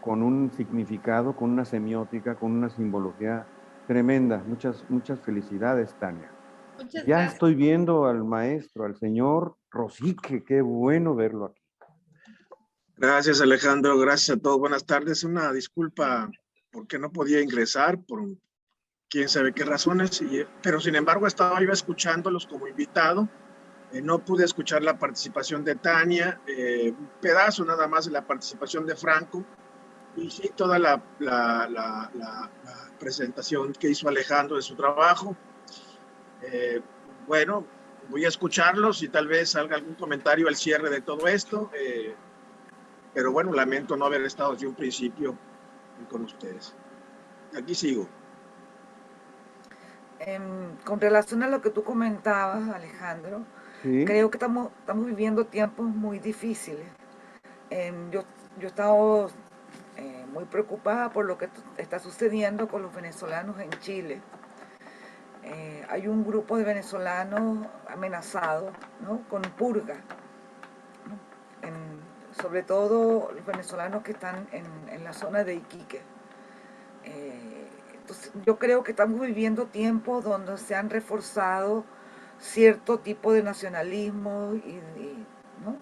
con un significado, con una semiótica, con una simbología tremenda. Muchas felicidades, Tania. Muchas Ya gracias. estoy viendo al maestro, al señor Rosique, qué bueno verlo aquí. Gracias, Alejandro. Gracias a todos. Buenas tardes. Una disculpa porque no podía ingresar por quién sabe qué razones, pero sin embargo estaba yo escuchándolos como invitado. No pude escuchar la participación de Tania, un pedazo nada más de la participación de Franco, y sí toda la presentación que hizo Alejandro de su trabajo. Bueno, voy a escucharlos y tal vez salga algún comentario al cierre de todo esto, pero bueno, lamento no haber estado desde un principio con ustedes. Aquí sigo. Con relación a lo que tú comentabas, Alejandro, ¿Sí? creo que estamos viviendo tiempos muy difíciles. Yo he estado muy preocupada por lo que está sucediendo con los venezolanos en Chile. Hay un grupo de venezolanos amenazados, ¿no?, con purga, ¿no? sobre todo los venezolanos que están en la zona de Iquique. Entonces, yo creo que estamos viviendo tiempos donde se han reforzado cierto tipo de nacionalismo ¿no?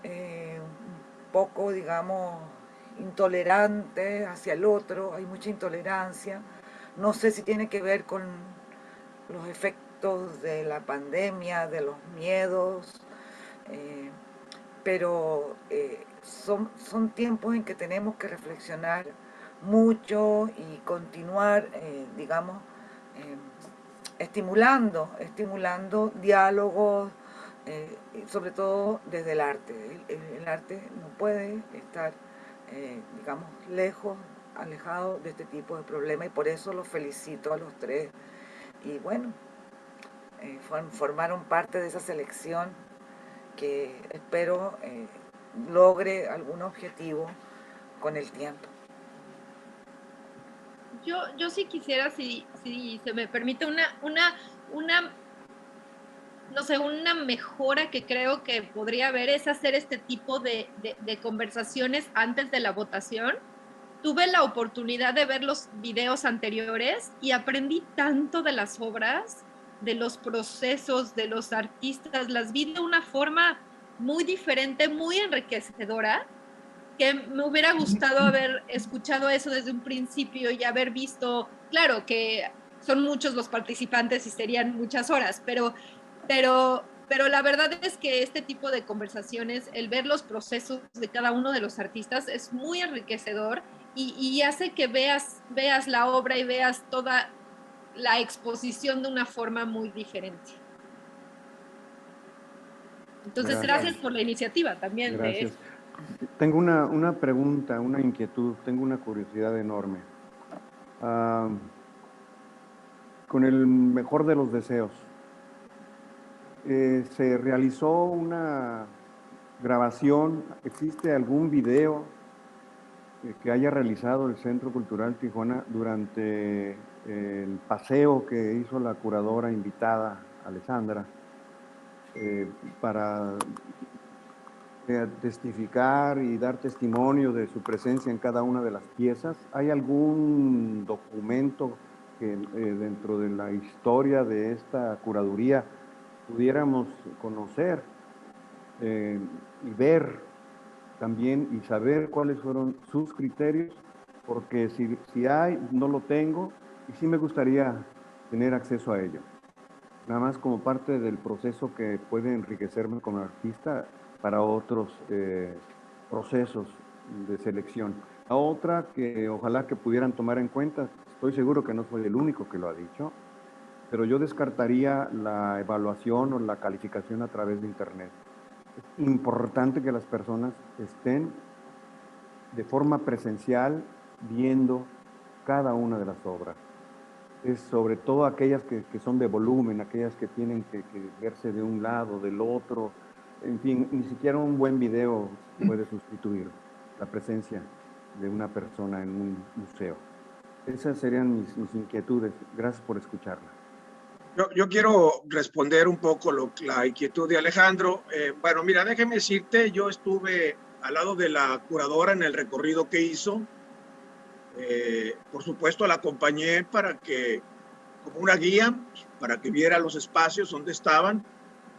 Un poco, digamos, intolerante hacia el otro, hay mucha intolerancia. No sé si tiene que ver con los efectos de la pandemia, de los miedos, pero son tiempos en que tenemos que reflexionar mucho y continuar, digamos, estimulando diálogos, sobre todo desde el arte. El arte no puede estar, digamos, alejado de este tipo de problemas, y por eso los felicito a los tres. Y bueno, formaron parte de esa selección que espero logre algún objetivo con el tiempo. Yo sí quisiera, si se me permite, no sé, una mejora que creo que podría haber es hacer este tipo de conversaciones antes de la votación. Tuve la oportunidad de ver los videos anteriores y aprendí tanto de las obras, de los procesos, de los artistas. Las vi de una forma muy diferente, muy enriquecedora, que me hubiera gustado haber escuchado eso desde un principio y haber visto, claro que son muchos los participantes y serían muchas horas, pero la verdad es que este tipo de conversaciones, el ver los procesos de cada uno de los artistas es muy enriquecedor y hace que veas la obra y veas toda la exposición de una forma muy diferente. Entonces, gracias por la iniciativa también. Gracias. Tengo una pregunta, una inquietud, tengo una curiosidad enorme. Con el mejor de los deseos, ¿se realizó una grabación? ¿Existe algún video que haya realizado el Centro Cultural Tijuana durante el paseo que hizo la curadora invitada, Alessandra, para testificar y dar testimonio de su presencia en cada una de las piezas? ¿Hay algún documento que dentro de la historia de esta curaduría pudiéramos conocer y ver también y saber cuáles fueron sus criterios? Porque si hay, no lo tengo y sí me gustaría tener acceso a ello. Nada más como parte del proceso que puede enriquecerme como artista para otros procesos de selección. La otra que ojalá que pudieran tomar en cuenta, estoy seguro que no soy el único que lo ha dicho, pero yo descartaría la evaluación o la calificación a través de Internet. Es importante que las personas estén de forma presencial viendo cada una de las obras. Es sobre todo aquellas que son de volumen, aquellas que tienen que verse de un lado, del otro. En fin, ni siquiera un buen video puede sustituir la presencia de una persona en un museo. Esas serían mis inquietudes. Gracias por escucharla. Yo quiero responder un poco la inquietud de Alejandro. Bueno, mira, déjeme decirte, yo estuve al lado de la curadora en el recorrido que hizo. Por supuesto, la acompañé como una guía, para que viera los espacios donde estaban.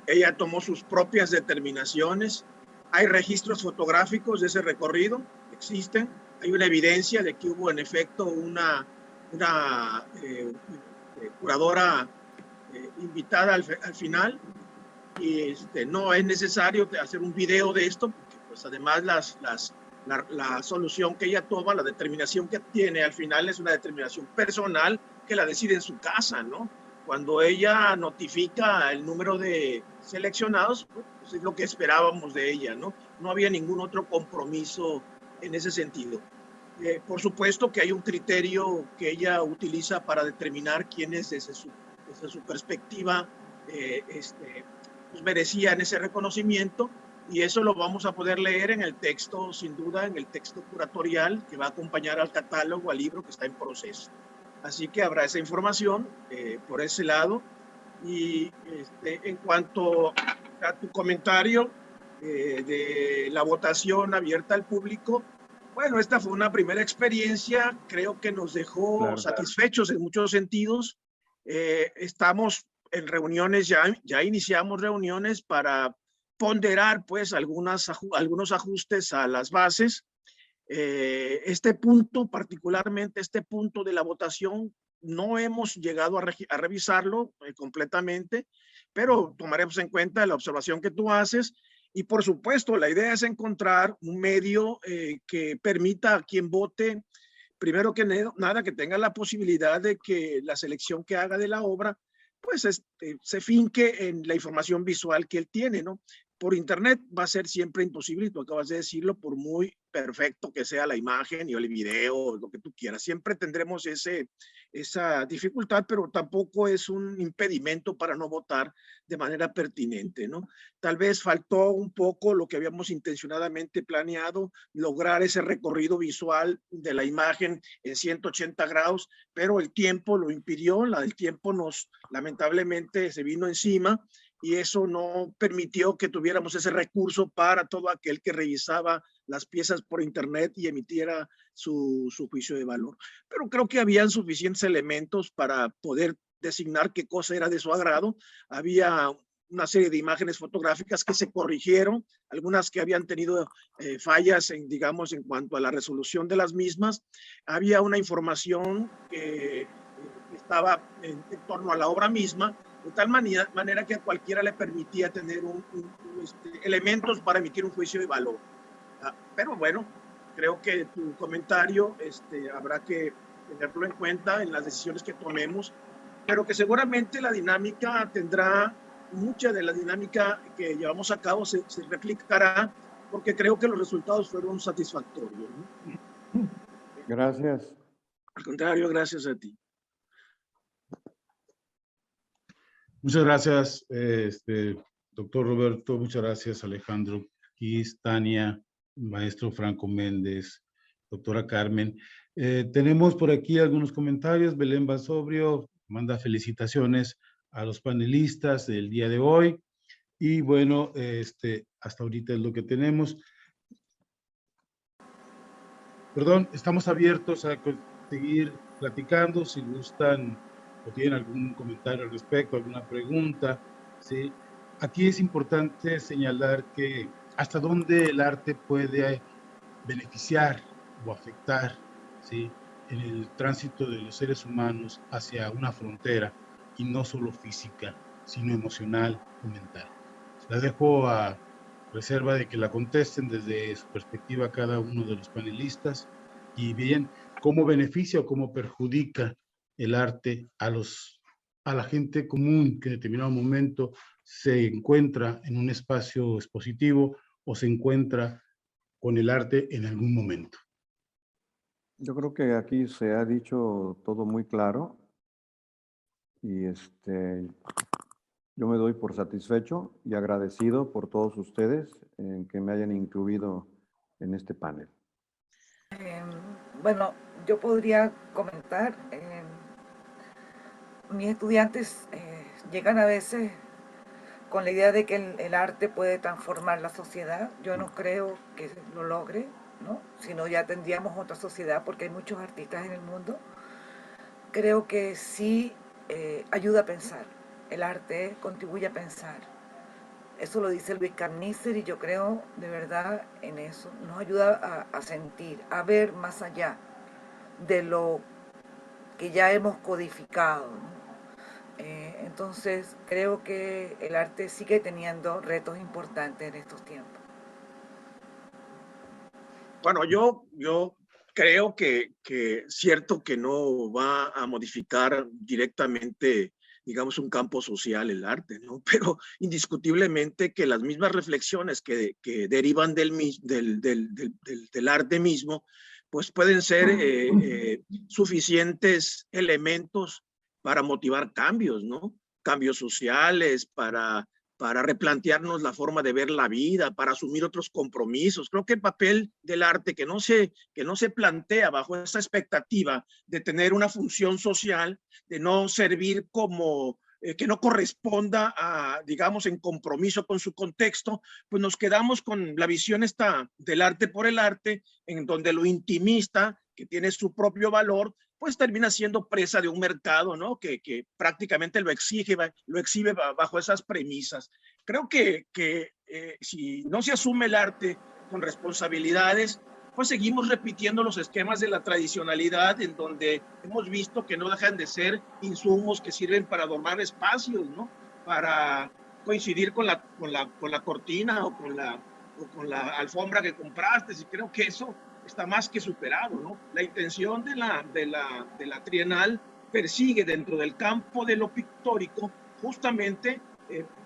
Ella tomó sus propias determinaciones. Hay registros fotográficos de ese recorrido, existen. Hay una evidencia de que hubo en efecto una curadora invitada al final, y no es necesario hacer un video de esto, porque pues además la solución que ella toma, la determinación que tiene al final es una determinación personal que la decide en su casa, ¿no? Cuando ella notifica el número de seleccionados, pues es lo que esperábamos de ella, ¿no? No había ningún otro compromiso en ese sentido. Por supuesto que hay un criterio que ella utiliza para determinar quiénes desde su perspectiva pues merecían ese reconocimiento, y eso lo vamos a poder leer en el texto, sin duda, en el texto curatorial que va a acompañar al catálogo, al libro que está en proceso. Así que habrá esa información por ese lado. Y en cuanto a tu comentario, de la votación abierta al público. Bueno, esta fue una primera experiencia, creo que nos dejó satisfechos en muchos sentidos. Estamos en reuniones, ya iniciamos reuniones para ponderar pues algunos ajustes a las bases. Este punto, particularmente este punto de la votación, no hemos llegado a revisarlo completamente, pero tomaremos en cuenta la observación que tú haces. Y por supuesto, la idea es encontrar un medio que permita a quien vote, primero que nada, que tenga la posibilidad de que la selección que haga de la obra, pues se finque en la información visual que él tiene, ¿no? Por internet va a ser siempre imposible, y tú acabas de decirlo, por muy perfecto que sea la imagen y el video, lo que tú quieras. Siempre tendremos esa dificultad, pero tampoco es un impedimento para no votar de manera pertinente, ¿no? Tal vez faltó un poco lo que habíamos intencionadamente planeado, lograr ese recorrido visual de la imagen en 180 grados, pero el tiempo lo impidió, el tiempo lamentablemente se vino encima, y eso no permitió que tuviéramos ese recurso para todo aquel que revisaba las piezas por internet y emitiera su juicio de valor. Pero creo que habían suficientes elementos para poder designar qué cosa era de su agrado. Había una serie de imágenes fotográficas que se corrigieron, algunas que habían tenido fallas digamos, en cuanto a la resolución de las mismas. Había una información que estaba en torno a la obra misma, de tal manera que a cualquiera le permitía tener elementos para emitir un juicio de valor. Pero bueno, creo que tu comentario habrá que tenerlo en cuenta en las decisiones que tomemos, pero que seguramente la dinámica mucha de la dinámica que llevamos a cabo se replicará, porque creo que los resultados fueron satisfactorios, ¿no? Gracias. Al contrario, gracias a ti. Muchas gracias, doctor Roberto, muchas gracias, Alejandro Quis, Tania, maestro Franco Méndez, doctora Carmen. Tenemos por aquí algunos comentarios. Belén Basobrio manda felicitaciones a los panelistas del día de hoy. Y bueno, hasta ahorita es lo que tenemos. Perdón, estamos abiertos a seguir platicando, si gustan o tienen algún comentario al respecto, alguna pregunta, ¿sí? Aquí es importante señalar que hasta dónde el arte puede beneficiar o afectar, ¿sí?, en el tránsito de los seres humanos hacia una frontera, y no solo física, sino emocional o mental. La dejo a reserva de que la contesten desde su perspectiva cada uno de los panelistas, y bien, cómo beneficia o cómo perjudica el arte a la gente común que en determinado momento se encuentra en un espacio expositivo o se encuentra con el arte en algún momento. Yo creo que aquí se ha dicho todo muy claro, y yo me doy por satisfecho y agradecido por todos ustedes en que me hayan incluido en este panel. Bueno, yo podría comentar, mis estudiantes llegan a veces con la idea de que el arte puede transformar la sociedad. Yo no creo que lo logre, ¿no? Si no, ya tendríamos otra sociedad, porque hay muchos artistas en el mundo. Creo que sí ayuda a pensar. El arte contribuye a pensar. Eso lo dice Luis Carnicer, y yo creo de verdad en eso. Nos ayuda a sentir, a ver más allá de lo que ya hemos codificado, ¿no? Entonces creo que el arte sigue teniendo retos importantes en estos tiempos. Bueno, yo creo que cierto que no va a modificar directamente, digamos, un campo social el arte, ¿no? Pero indiscutiblemente que las mismas reflexiones que derivan del arte mismo, pues pueden ser suficientes elementos para motivar cambios, ¿no? Cambios sociales, para replantearnos la forma de ver la vida, para asumir otros compromisos. Creo que el papel del arte que no se plantea bajo esa expectativa de tener una función social, de no servir como que no corresponda a, digamos, en compromiso con su contexto, pues nos quedamos con la visión esta del arte por el arte, en donde lo intimista, que tiene su propio valor, pues termina siendo presa de un mercado, ¿no? Que prácticamente lo exhibe bajo esas premisas. Creo que si no se asume el arte con responsabilidades, pues seguimos repitiendo los esquemas de la tradicionalidad, en donde hemos visto que no dejan de ser insumos que sirven para adornar espacios, ¿no? Para coincidir con la cortina o con la alfombra que compraste. Y creo que eso está más que superado, ¿no? La intención de la Trienal persigue, dentro del campo de lo pictórico, justamente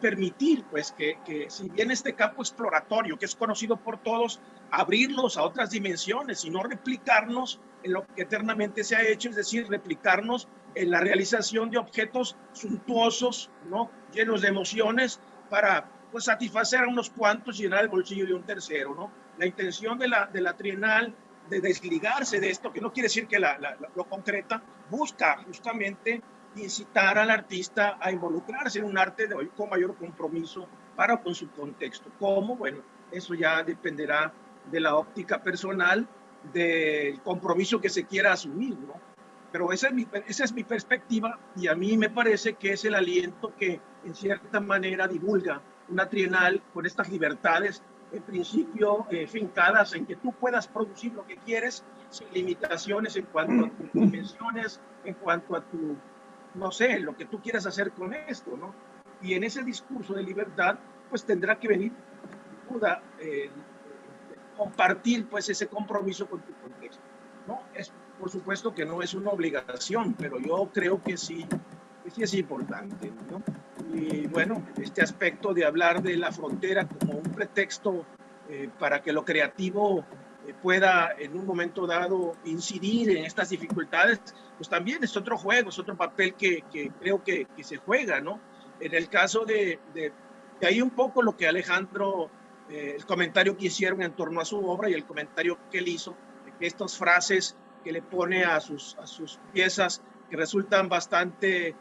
permitir, pues, que si bien este campo exploratorio, que es conocido por todos, abrirlos a otras dimensiones y no replicarnos en lo que eternamente se ha hecho, es decir, replicarnos en la realización de objetos suntuosos, ¿no? Llenos de emociones para, pues, satisfacer a unos cuantos y llenar el bolsillo de un tercero, ¿no? La intención de la Trienal de desligarse de esto, que no quiere decir que lo concreta, busca justamente incitar al artista a involucrarse en un arte de hoy con mayor compromiso para con su contexto. ¿Cómo? Bueno, eso ya dependerá de la óptica personal, del compromiso que se quiera asumir, ¿no? Pero esa es mi perspectiva, y a mí me parece que es el aliento que en cierta manera divulga una Trienal con estas libertades, en principio fincadas en que tú puedas producir lo que quieres sin limitaciones en cuanto a tus dimensiones, en cuanto a tu, no sé, lo que tú quieras hacer con esto, ¿no? Y en ese discurso de libertad, pues tendrá que venir, duda, compartir, pues, ese compromiso con tu contexto, ¿no? Por supuesto que no es una obligación, pero yo creo que sí es importante, ¿no? Y bueno, este aspecto de hablar de la frontera como un pretexto para que lo creativo pueda en un momento dado incidir en estas dificultades, pues también es otro juego, es otro papel que creo que se juega, ¿no? En el caso de ahí un poco lo que Alejandro, el comentario que hicieron en torno a su obra y el comentario que él hizo, de que estas frases que le pone a sus piezas que resultan bastante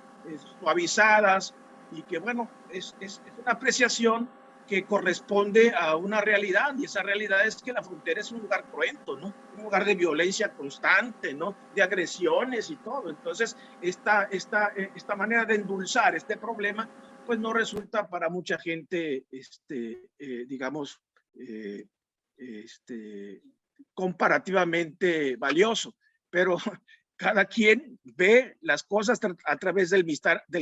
suavizadas, y que bueno, es una apreciación que corresponde a una realidad, y esa realidad es que la frontera es un lugar cruento, ¿no? Un lugar de violencia constante, ¿no? De agresiones y todo. Entonces, esta manera de endulzar este problema, pues no resulta para mucha gente, digamos, comparativamente valioso, pero cada quien ve las cosas a través del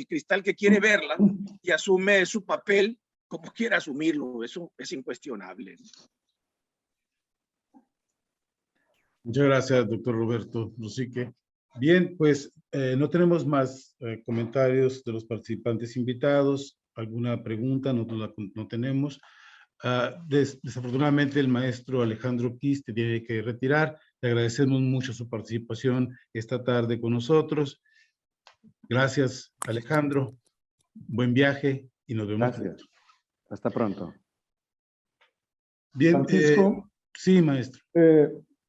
cristal que quiere verla, y asume su papel como quiera asumirlo. Eso es incuestionable. Muchas gracias, doctor Roberto Rosique. Bien, pues no tenemos más comentarios de los participantes invitados. ¿Alguna pregunta? No tenemos. Desafortunadamente, el maestro Alejandro Quiste tiene que retirar. Le agradecemos mucho su participación esta tarde con nosotros. Gracias, Alejandro. Buen viaje y nos vemos Gracias. pronto. Hasta pronto. Bien, Francisco, sí, maestro.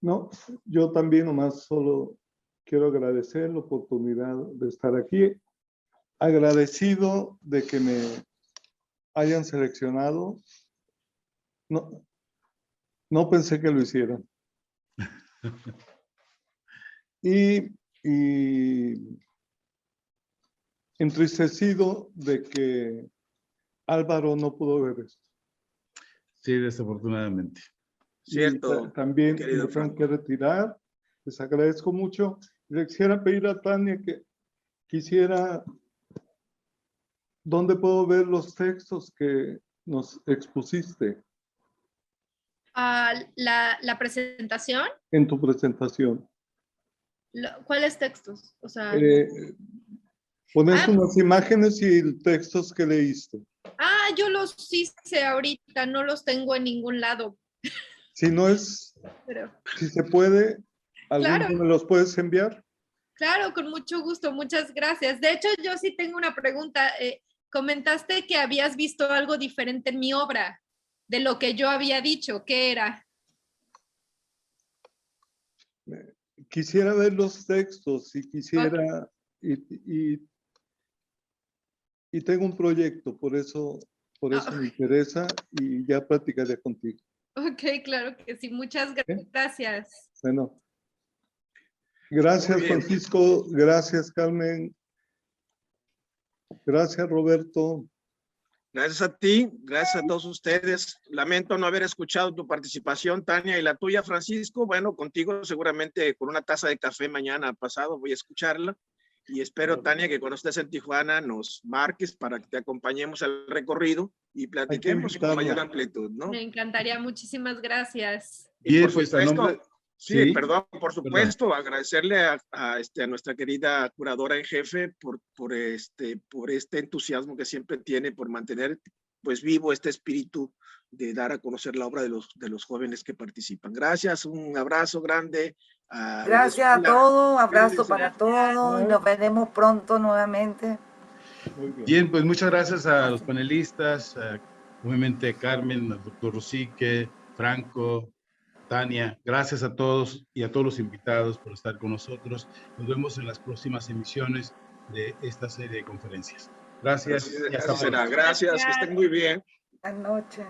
no, yo también nomás solo quiero agradecer la oportunidad de estar aquí. Agradecido de que me hayan seleccionado. No pensé que lo hicieran. Y entristecido de que Álvaro no pudo ver esto. Sí, desafortunadamente. Cierto, También querido me tengo Franco. que retirar. Les agradezco mucho. Le quisiera pedir a Tania que quisiera, ¿dónde puedo ver los textos que nos expusiste La presentación, en tu presentación? ¿cuáles textos? O sea, Pones unas imágenes y textos que leíste. yo los hice ahorita, no los tengo en ningún lado. Si no es, Pero, si se puede, ¿algún claro, día me los puedes enviar? claro, con mucho gusto, muchas gracias. De hecho, yo sí tengo una pregunta. Comentaste que habías visto algo diferente en mi obra de lo que yo había dicho. ¿Qué era? Quisiera ver los textos y quisiera, y y tengo un proyecto, por eso me interesa y ya platicaré contigo. Ok, claro que sí. Muchas gracias. Bueno, gracias Muy bien. Francisco, gracias Carmen, gracias Roberto. Gracias a ti, gracias a todos ustedes. Lamento no haber escuchado tu participación, Tania, y la tuya, Francisco. Bueno, contigo seguramente con una taza de café mañana pasado voy a escucharla. Y espero, Tania, que cuando estés en Tijuana nos marques para que te acompañemos al recorrido y platiquemos con mayor amplitud, ¿no? Me encantaría. Muchísimas gracias. Y Bien, por pues a supuesto, nombre... sí, perdón, por supuesto, agradecerle a nuestra querida curadora en jefe por este entusiasmo que siempre tiene por mantener pues vivo este espíritu de dar a conocer la obra de los jóvenes que participan. Gracias, un abrazo grande. Gracias a todos, abrazo para todos y nos veremos pronto nuevamente. Muy bien. Bien, pues muchas gracias a los panelistas, obviamente Carmen, al doctor Rosique, Franco, Tania. Gracias a todos y a todos los invitados por estar con nosotros. Nos vemos en las próximas emisiones de esta serie de conferencias. Gracias. Así será. Gracias, que estén muy bien. Buenas noches.